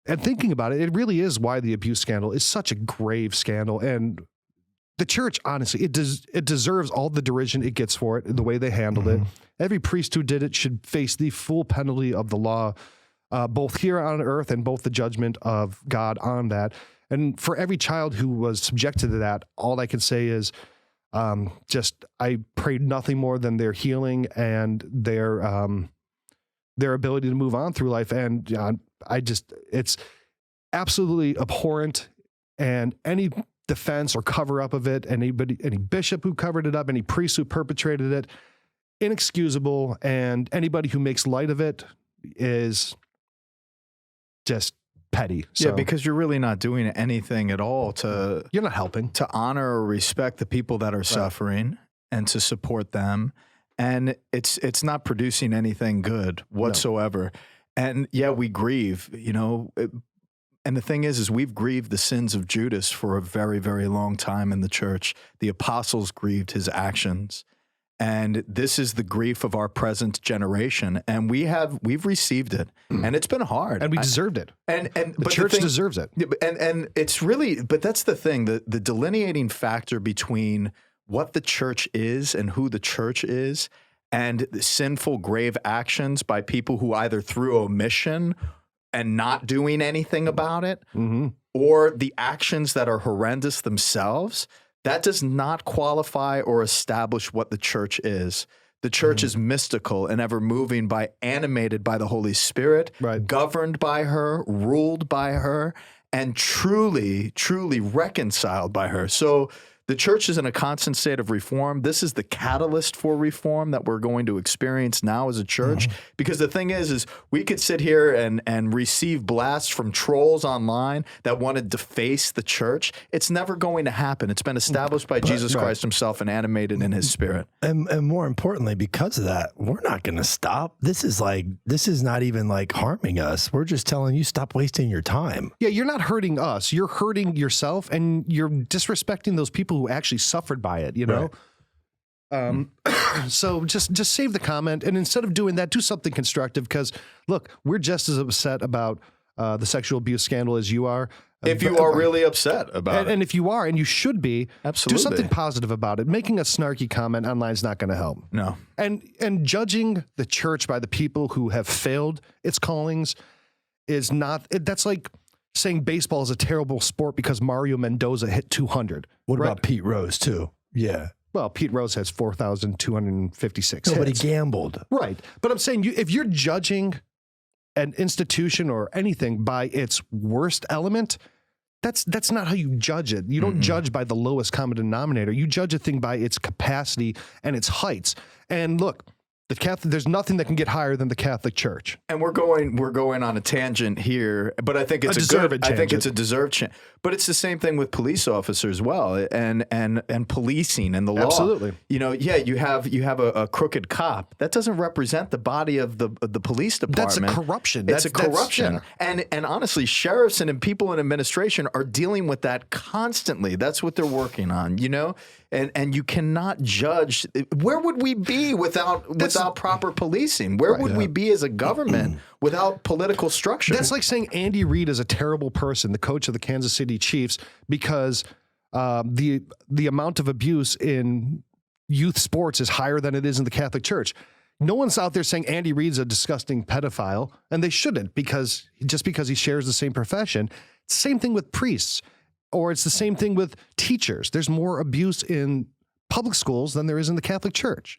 thinking about it, it really is why the abuse scandal is such a grave scandal. And the church, honestly, it deserves all the derision it gets for it, the way they handled it. Every priest who did it should face the full penalty of the law, both here on earth and both the judgment of God on that. And for every child who was subjected to that, all I can say is I pray nothing more than their healing and their ability to move on through life. And it's absolutely abhorrent. And any defense or cover up of it, any bishop who covered it up, any priest who perpetrated it, inexcusable. And anybody who makes light of it is just petty. So, yeah, because you're really not doing anything at all you're not helping to honor or respect the people that are suffering and to support them. And it's not producing anything good whatsoever. No. And yeah, we grieve, and the thing is we've grieved the sins of Judas for a very, very long time in the church. The apostles grieved his actions. And this is the grief of our present generation, and we've received it, and it's been hard, and we deserved it, and the church deserves it, and it's really, but that's the thing, the delineating factor between what the church is and who the church is, and the sinful, grave actions by people who either through omission and not doing anything about it, or the actions that are horrendous themselves. That does not qualify or establish what the church is. The church is mystical and ever moving, animated by the Holy Spirit, governed by her, ruled by her, and truly, truly reconciled by her. So the church is in a constant state of reform. This is the catalyst for reform that we're going to experience now as a church. Because the thing is we could sit here and receive blasts from trolls online that want to deface the church. It's never going to happen. It's been established by Jesus Christ himself and animated in his spirit. And more importantly, because of that, we're not going to stop. This is not even like harming us. We're just telling you, stop wasting your time. Yeah, you're not hurting us. You're hurting yourself, and you're disrespecting those people who actually suffered by it, Right. So just save the comment, and instead of doing that, do something constructive, because look, we're just as upset about the sexual abuse scandal as you are. If you are really upset about it. And if you are, and you should be, absolutely, do something positive about it. Making a snarky comment online is not going to help. No. And judging the church by the people who have failed its callings is not, that's like saying baseball is a terrible sport because Mario Mendoza hit 200. What about Pete Rose too? Yeah. Well, Pete Rose has 4,256 hits. But he gambled. Right. But I'm saying if you're judging an institution or anything by its worst element, that's not how you judge it. You don't judge by the lowest common denominator. You judge a thing by its capacity and its heights. And look, the Catholic, there's nothing that can get higher than the Catholic Church. And we're going on a tangent here, but I think it's I think it's a deserved tangent. But it's the same thing with police officers as well, and policing and the law. Absolutely. You have a crooked cop. That doesn't represent the body of the police department. That's a corruption. It's a corruption. And honestly, sheriffs and people in administration are dealing with that constantly. That's what they're working on, And you cannot judge. Where would we be without proper policing? Where would we be as a government without political structure? That's like saying Andy Reid is a terrible person, the coach of the Kansas City Chiefs, because the amount of abuse in youth sports is higher than it is in the Catholic Church. No one's out there saying Andy Reid's a disgusting pedophile, and they shouldn't, because he shares the same profession. It's the same thing with priests, or it's the same thing with teachers. There's more abuse in public schools than there is in the Catholic Church.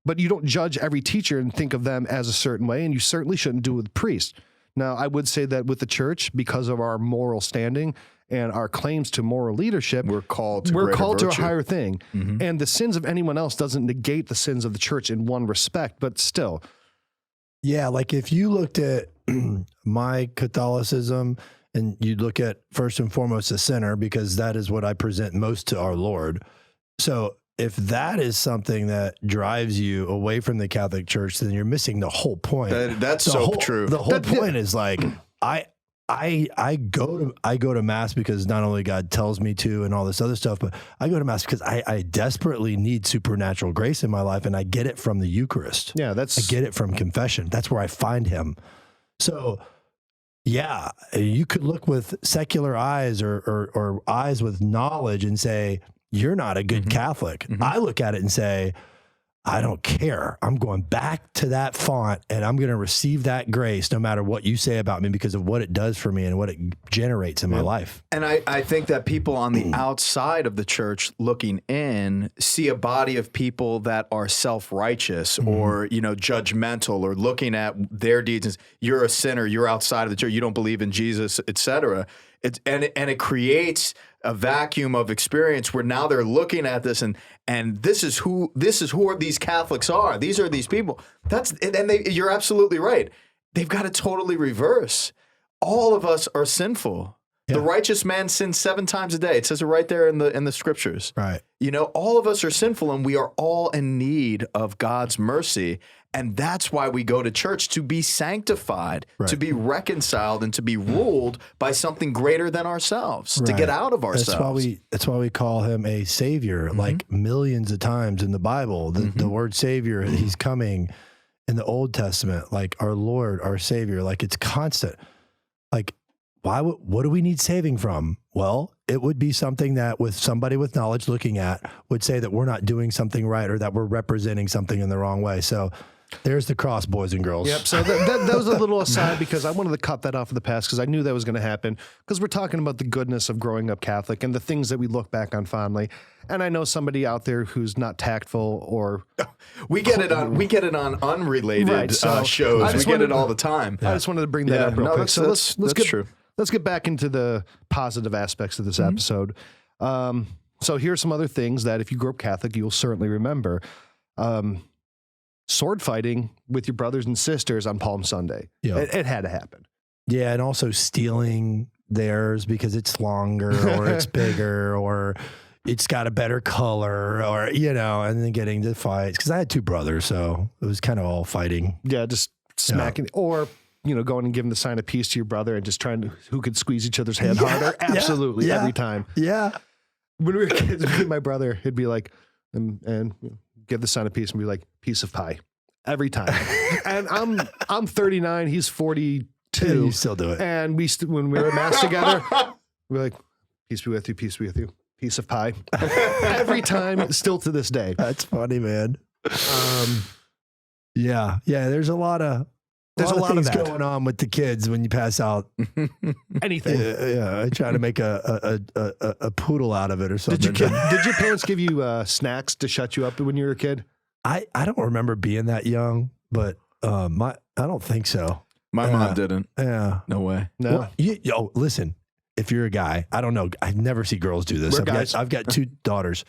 But you don't judge every teacher and think of them as a certain way, and you certainly shouldn't do it with priests. Now, I would say that with the church, because of our moral standing and our claims to moral leadership, We're called to to a virtue. higher thing. And the sins of anyone else doesn't negate the sins of the church in one respect, but still. Yeah, like if you looked at my Catholicism and you look at first and foremost the sinner, because that is what I present most to our Lord. So if that is something that drives you away from the Catholic Church, then you're missing the whole point. That's The so whole- true. The whole point is like I go to mass because not only God tells me to and all this other stuff, but I go to mass because I desperately need supernatural grace in my life, and I get it from the Eucharist. Yeah, I get it from confession. That's where I find him. So yeah, you could look with secular eyes or eyes with knowledge and say, you're not a good Catholic. I look at it and say, I don't care. I'm going back to that font and I'm going to receive that grace no matter what you say about me because of what it does for me and what it generates in my life. And I think that people on the outside of the church looking in see a body of people that are self-righteous or, judgmental or looking at their deeds and you're a sinner, you're outside of the church, you don't believe in Jesus, etc. And it creates a vacuum of experience where now they're looking at this and this is who these Catholics are. These are these people. You're absolutely right. They've got to totally reverse. All of us are sinful. Yeah. The righteous man sins 7 times a day. It says it right there in the scriptures. Right. All of us are sinful and we are all in need of God's mercy. And that's why we go to church, to be sanctified, to be reconciled, and to be ruled by something greater than ourselves, to get out of ourselves. That's why we call him a savior, like millions of times in the Bible. The word savior, he's coming in the Old Testament, like our Lord, our Savior, like it's constant. Like, what do we need saving from? Well, it would be something that with somebody with knowledge looking at would say that we're not doing something right or that we're representing something in the wrong way. So there's the cross, boys and girls. Yep. So that was a little aside because I wanted to cut that off of the past because I knew that was going to happen because we're talking about the goodness of growing up Catholic and the things that we look back on fondly. And I know somebody out there who's not tactful or we get it on unrelated shows. We get it all the time. I just wanted to bring that up real quick. So let's get true. Let's get back into the positive aspects of this episode. So here's some other things that if you grew up Catholic, you'll certainly remember. Sword fighting with your brothers and sisters on Palm Sunday. Yeah. It had to happen. Yeah, and also stealing theirs because it's longer or it's bigger or it's got a better color or, and then getting to fights. Because I had 2 brothers, so it was kind of all fighting. Yeah, just smacking. Or, going and giving the sign of peace to your brother and just trying to, who could squeeze each other's hand harder. Absolutely, every time. Yeah. When we were kids, me and my brother, it'd be like, and give the sign of peace and be like, piece of pie. Every time. And I'm 39, he's 42. Yeah, you still do it. And when we were at mass together, we're like, peace be with you, peace be with you. Piece of pie. Every time, still to this day. That's funny, man. Yeah, there's a lot of things going on with the kids when you pass out anything. Yeah, I try to make a poodle out of it or something. Did your parents give you snacks to shut you up when you were a kid? I don't remember being that young, but I don't think so. My mom didn't. Yeah, no way. No. Well, listen. If you're a guy, I don't know. I never see girls do this. I've got 2 daughters.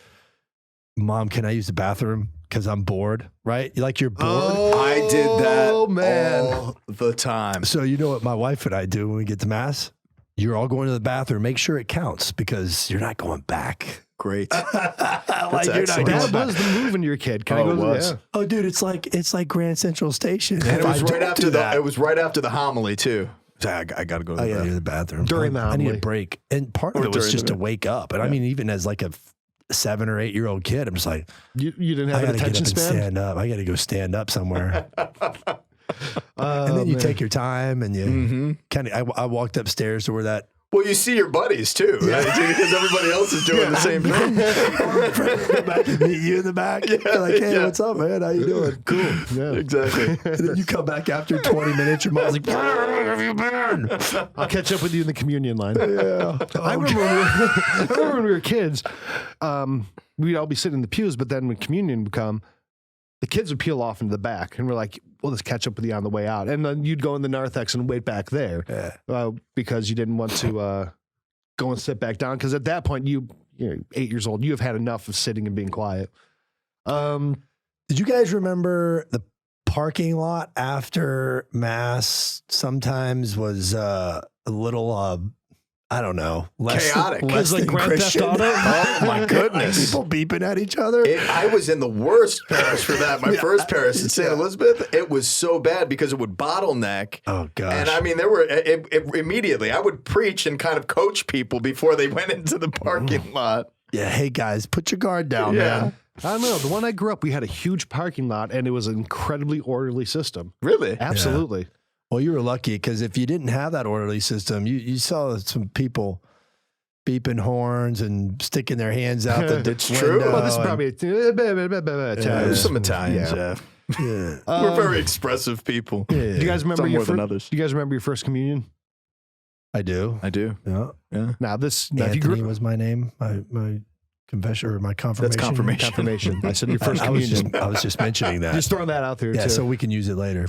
Mom, can I use the bathroom? Because I'm bored, right? Like you're bored. Oh, I did that all the time. So you know what my wife and I do when we get to mass? You're all going to the bathroom. Make sure it counts because you're not going back. Great. That was the move when you were a kid. Can I go? Yeah. Oh, dude, it's like Grand Central Station. And it was right after that. It was right after the homily too. I got to go to the bathroom. During the homily. I need a break. And part of it was just to wake up. And I mean, even as like a 7 or 8 year old kid, I'm just like, you didn't have an attention span? Stand up. I got to go stand up somewhere. And then you take your time and you kind of, I walked upstairs to where that Well, you see your buddies too, right? Because everybody else is doing the same thing. Come back and meet you in the back. Yeah, like, hey, what's up, man? How you doing? Cool. Yeah. Exactly. And then you come back after 20 minutes. Your mom's like, where have you been? I'll catch up with you in the communion line. Yeah. I remember when we were kids, we'd all be sitting in the pews, but then when communion would come, the kids would peel off into the back, and we're like, we'll just catch up with you on the way out. And then you'd go in the narthex and wait back there because you didn't want to go and sit back down. Because at that point, you're 8 years old. You have had enough of sitting and being quiet. Did you guys remember the parking lot after Mass sometimes was a little... I don't know. Chaotic. Less like than Grand Theft Christian. Auto? Oh my goodness. People beeping at each other. I was in the worst parish for that. My first parish in St. Elizabeth, it was so bad because it would bottleneck. Oh gosh. And I mean, there were immediately I would preach and kind of coach people before they went into the parking lot. Yeah. Hey guys, put your guard down, man. I don't know. The one I grew up, we had a huge parking lot, and it was an incredibly orderly system. Really? Absolutely. Well, you were lucky because if you didn't have that orderly system, you saw some people beeping horns and sticking their hands out the It's true. window. Well, this is probably There's some Italians, Yeah. Yeah. We're very expressive people. Do you guys remember Some your more than others. Do you guys remember your first communion? I do. I do. Yeah. Yeah. Now if you Anthony grew was my name. My confession or my confirmation. That's confirmation. confirmation, I said your first I was communion. just mentioning that. Just throwing that out there Yeah, too. so we can use it later.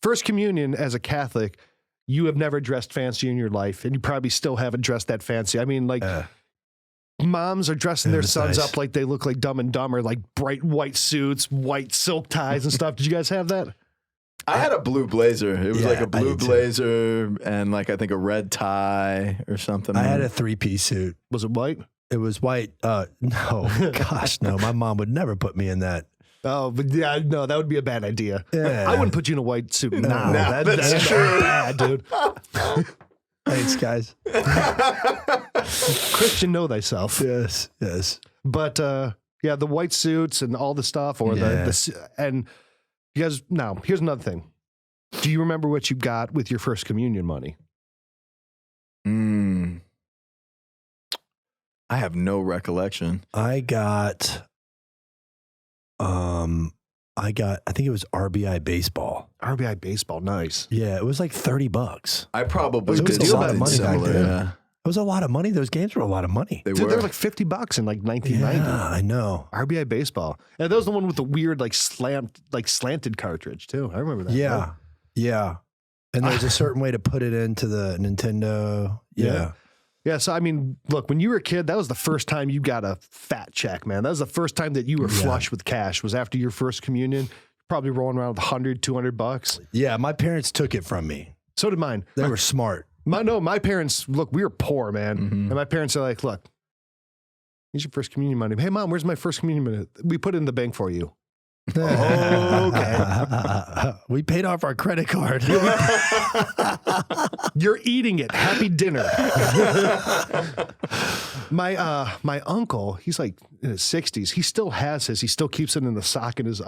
First communion as a Catholic, you have never dressed fancy in your life, and you probably still haven't dressed that fancy. I mean, like moms are dressing their sons up like they look like Dumb and Dumber, like bright white suits, white silk ties and stuff. Did you guys have that? I had a blue blazer. It was like a blue did too. blazer and like I think a red tie or something. I had a 3-piece suit. Was it white? It was white. No, gosh, no. My mom would never put me in that. Oh, but yeah, no, that would be a bad idea. Yeah. I wouldn't put you in a white suit now. No, that's true. Bad, dude. Thanks, guys. Christian, know thyself. Yes, yes. But yeah, the white suits and all the stuff, or and you guys. Now, here's another thing. Do you remember what you got with your first communion money? I have no recollection. I got, I think it was RBI baseball. RBI baseball, nice. Yeah, it was like $30. I probably It was did a lot of something money back similar. then. Yeah. It was a lot of money. Those games were a lot of money. They Dude, were. they were like $50 in like 1990. Yeah, I know. RBI baseball, and that was the one with the weird like slanted cartridge too. I remember that. Yeah, right? yeah. And there's a certain way to put it into the Nintendo. Yeah. Yeah, so I mean, look, when you were a kid, that was the first time you got a fat check, man. That was the first time that you were flush with cash, was after your first communion. Probably rolling around with $100-$200. Yeah, my parents took it from me. So did mine. They were smart. My parents, look, we were poor, man. And my parents are like, look, here's your first communion money. Hey, Mom, where's my first communion money? We put it in the bank for you. Okay. We paid off our credit card. You're eating it. Happy dinner. My uncle, he's like in his 60s. He still has his. He still keeps it in the sock in his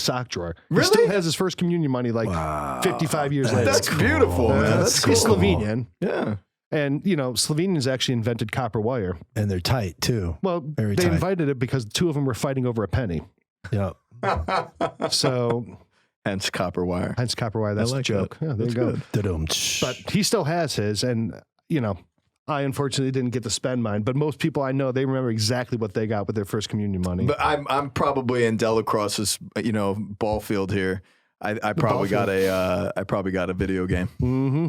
sock drawer. Really? He still has his first communion money like 55 years later. That's beautiful, man. That's cool. He's Slovenian. Yeah. And, you know, Slovenians actually invented copper wire. And they're tight too. Well, Very they tight. invited it because the two of them were fighting over a penny. Yeah. So, Hence copper wire. hence copper wire. That's I the like joke. that. Yeah, there That's you go. good. But he still has his. And, you know, I unfortunately didn't get to spend mine. But most people I know, they remember exactly what they got with their first communion money. But I'm probably in Delacroix's, ball field here. I probably got a video game. Mm-hmm.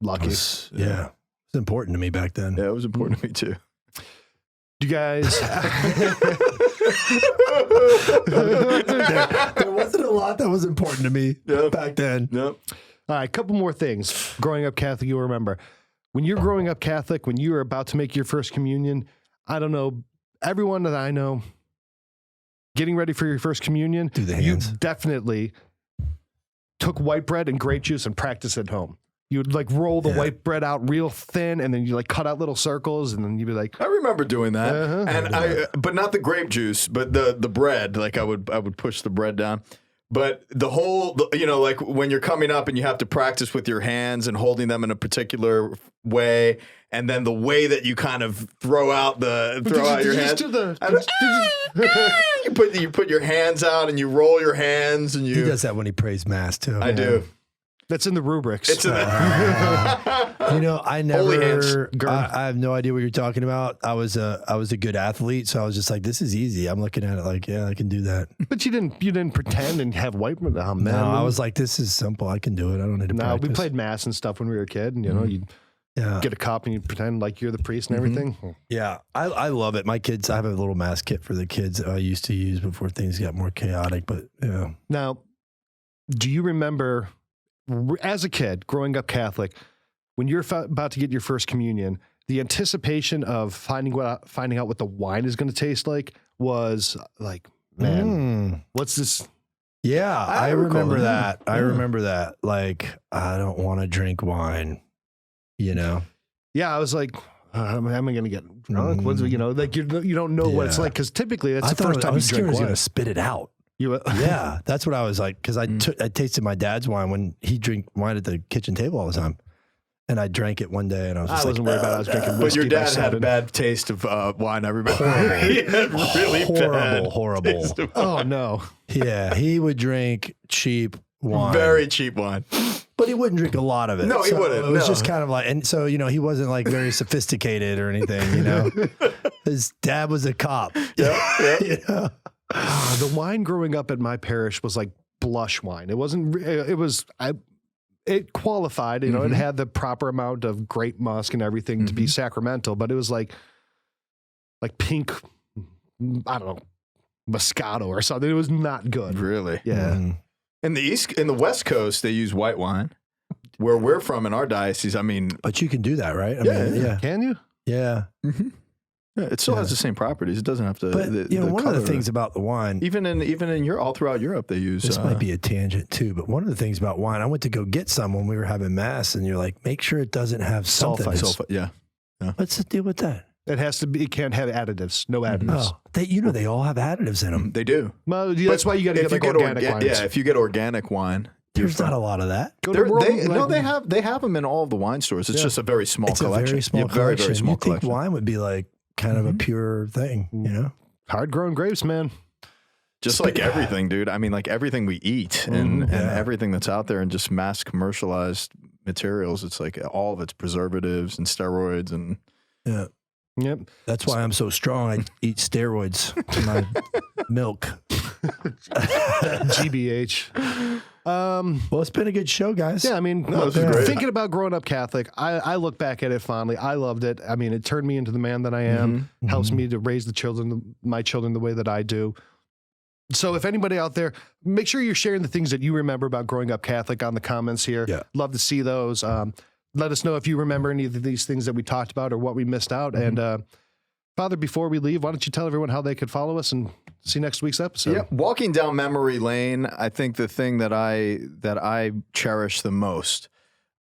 Lucky. Yeah. It's important to me back then. Yeah, it was important to me too. You guys. There wasn't a lot that was important to me back then. Nope. All right, a couple more things. Growing up Catholic, you'll remember. When you're growing up Catholic, when you were about to make your first communion, I don't know, everyone that I know, getting ready for your first communion, Do the you hands. definitely took white bread and grape juice and practiced at home. You'd like roll the white bread out real thin, and then you like cut out little circles, and then you'd be like, I remember doing that, but not the grape juice, but the bread. Like I would push the bread down. But the whole, like when you're coming up and you have to practice with your hands and holding them in a particular way, and then the way that you kind of throw out your hands. You put your hands out and you roll your hands and you. He does that when he prays mass too. I do. That's in the rubrics. It's in the. I never. I have no idea what you're talking about. I was a good athlete, so I was just like, this is easy. I'm looking at it like, yeah, I can do that. But you didn't pretend and have white. Oh, man. No, I was like, this is simple. I can do it. I don't need to practice. We played mass and stuff when we were a kid, and you'd get a cup and you pretend like you're the priest and everything. Yeah, I love it. My kids, I have a little mass kit for the kids that I used to use before things got more chaotic. But yeah. Now, do you remember, as a kid, growing up Catholic, when you're about to get your first communion, the anticipation of finding out what the wine is going to taste like was like, man, what's this? Yeah, I remember that. I remember that. Like, I don't want to drink wine, Yeah, I was like, am I going to get drunk? What's you don't know what it's like, because typically that's the first time you drink wine. I was going to spit it out. Yeah, that's what I was like, because I tasted my dad's wine when he drank wine at the kitchen table all the time, and I drank it one day, and I was just wasn't worried about it. I was drinking whiskey. But your dad had a bad taste of wine. I remember. He had really horrible. Oh no. Yeah, he would drink cheap wine, very cheap wine, but he wouldn't drink a lot of it. No, he wouldn't. It was just kind of like, and so he wasn't like very sophisticated or anything. His dad was a cop. Yeah. The wine growing up at my parish was like blush wine. It wasn't. It qualified. It had the proper amount of grape musk and everything to be sacramental. But it was like pink. I don't know, Moscato or something. It was not good. Really? Yeah. In the West Coast, they use white wine. Where we're from in our diocese, but you can do that, right? Yeah. Can you? Yeah. Mm-hmm. Yeah, it still has the same properties. It doesn't have to. But one of the things about the wine, even in all throughout Europe, they use. This might be a tangent too, but one of the things about wine, I went to go get some when we were having mass, and you're like, make sure it doesn't have something. Sulfite. Yeah. What's the deal with that? It has to be. It can't have additives. No additives. Oh, they all have additives in them. They do. Well, that's why you got to get organic wines. Yeah, if you get organic wine. There's not a lot of that. They have them in all of the wine stores. It's just a very small collection. A very small collection. Very small collection. Think wine would be like kind of a pure thing, Hard grown grapes, man. Just like everything, dude. Like everything we eat and everything that's out there and just mass commercialized materials. It's like all of it's preservatives and steroids and Yep. That's why I'm so strong. I eat steroids in my milk. GBH. Well, it's been a good show, guys. Yeah, thinking about growing up Catholic, I look back at it fondly. I loved it. It turned me into the man that I am. Helps me to raise my children the way that I do. So if anybody out there, make sure you're sharing the things that you remember about growing up Catholic on the comments here. Yeah. Love to see those. Let us know if you remember any of these things that we talked about or what we missed out. And Father, before we leave, why don't you tell everyone how they could follow us and see next week's episode? Yeah, walking down memory lane, I think the thing that I cherish the most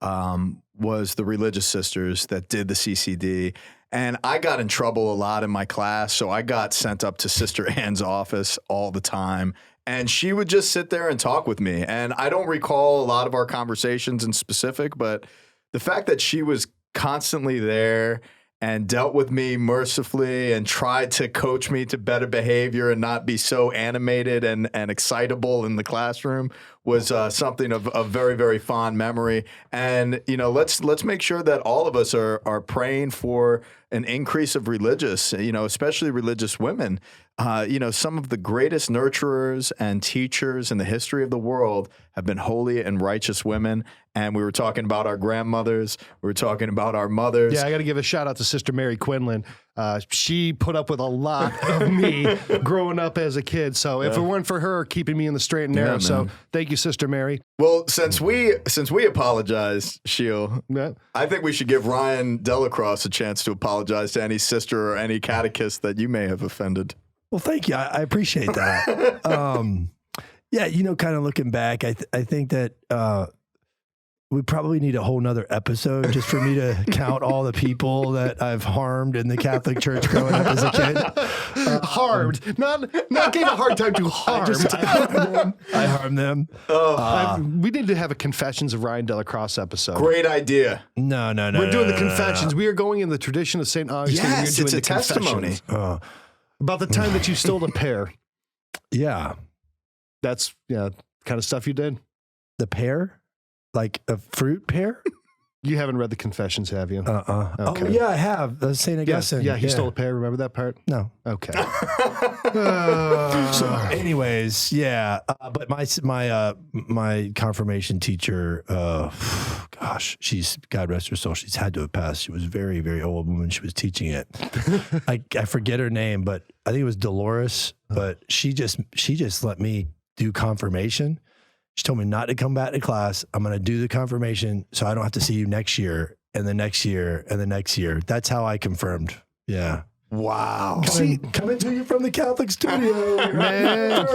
was the religious sisters that did the CCD. And I got in trouble a lot in my class, so I got sent up to Sister Anne's office all the time. And she would just sit there and talk with me. And I don't recall a lot of our conversations in specific, but the fact that she was constantly there and dealt with me mercifully and tried to coach me to better behavior and not be so animated and excitable in the classroom was something of a very, very fond memory. And, let's make sure that all of us are praying for an increase of religious, especially religious women. Some of the greatest nurturers and teachers in the history of the world have been holy and righteous women. And we were talking about our grandmothers. We were talking about our mothers. Yeah, I got to give a shout out to Sister Mary Quinlan. She put up with a lot of me growing up as a kid. So if it weren't for her keeping me in the straight and narrow, so thank you, Sister Mary. Well, since we apologized, Sheil, I think we should give Ryan Delacrosse a chance to apologize to any sister or any catechist that you may have offended. Well, thank you. I appreciate that. Yeah, kind of looking back, I think that we probably need a whole nother episode just for me to count all the people that I've harmed in the Catholic Church growing up as a kid. Harmed, not gave a hard time to harmed. I harmed them. We need to have a Confessions of Ryan Delacrosse episode. Great idea. No. We're doing the confessions. We are going in the tradition of St. Augustine. Yes, We're doing it's a testimony. About the time that you stole a pear. Yeah. That's kind of stuff you did. The pear? Like a fruit pear? You haven't read the Confessions, have you? Okay. Oh, yeah, I have. St. Augustine. Yeah, he stole a pear. Remember that part? No. Okay. So, anyways, yeah. But my confirmation teacher, gosh, she's, God rest her soul, she's had to have passed. She was very, very old when she was teaching it. I forget her name, but I think it was Dolores. But she just let me do confirmation. She told me not to come back to class. I'm going to do the confirmation so I don't have to see you next year and the next year and the next year. That's how I confirmed. Yeah. Wow. Coming to you from the Catholic studio, man.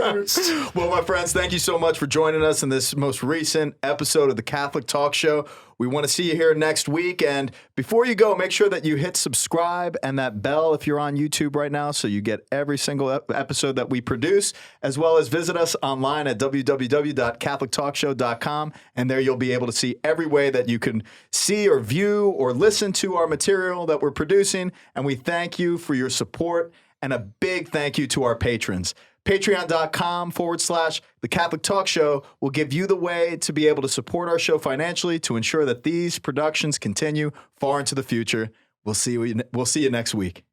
Well, my friends, thank you so much for joining us in this most recent episode of the Catholic Talk Show. We want to see you here next week. And before you go, make sure that you hit subscribe and that bell if you're on YouTube right now so you get every single episode that we produce, as well as visit us online at www.catholictalkshow.com. And there you'll be able to see every way that you can see or view or listen to our material that we're producing. And we thank you for your support, and a big thank you to our patrons. Patreon.com/The Catholic Talk Show will give you the way to be able to support our show financially to ensure that these productions continue far into the future. We'll see you next week.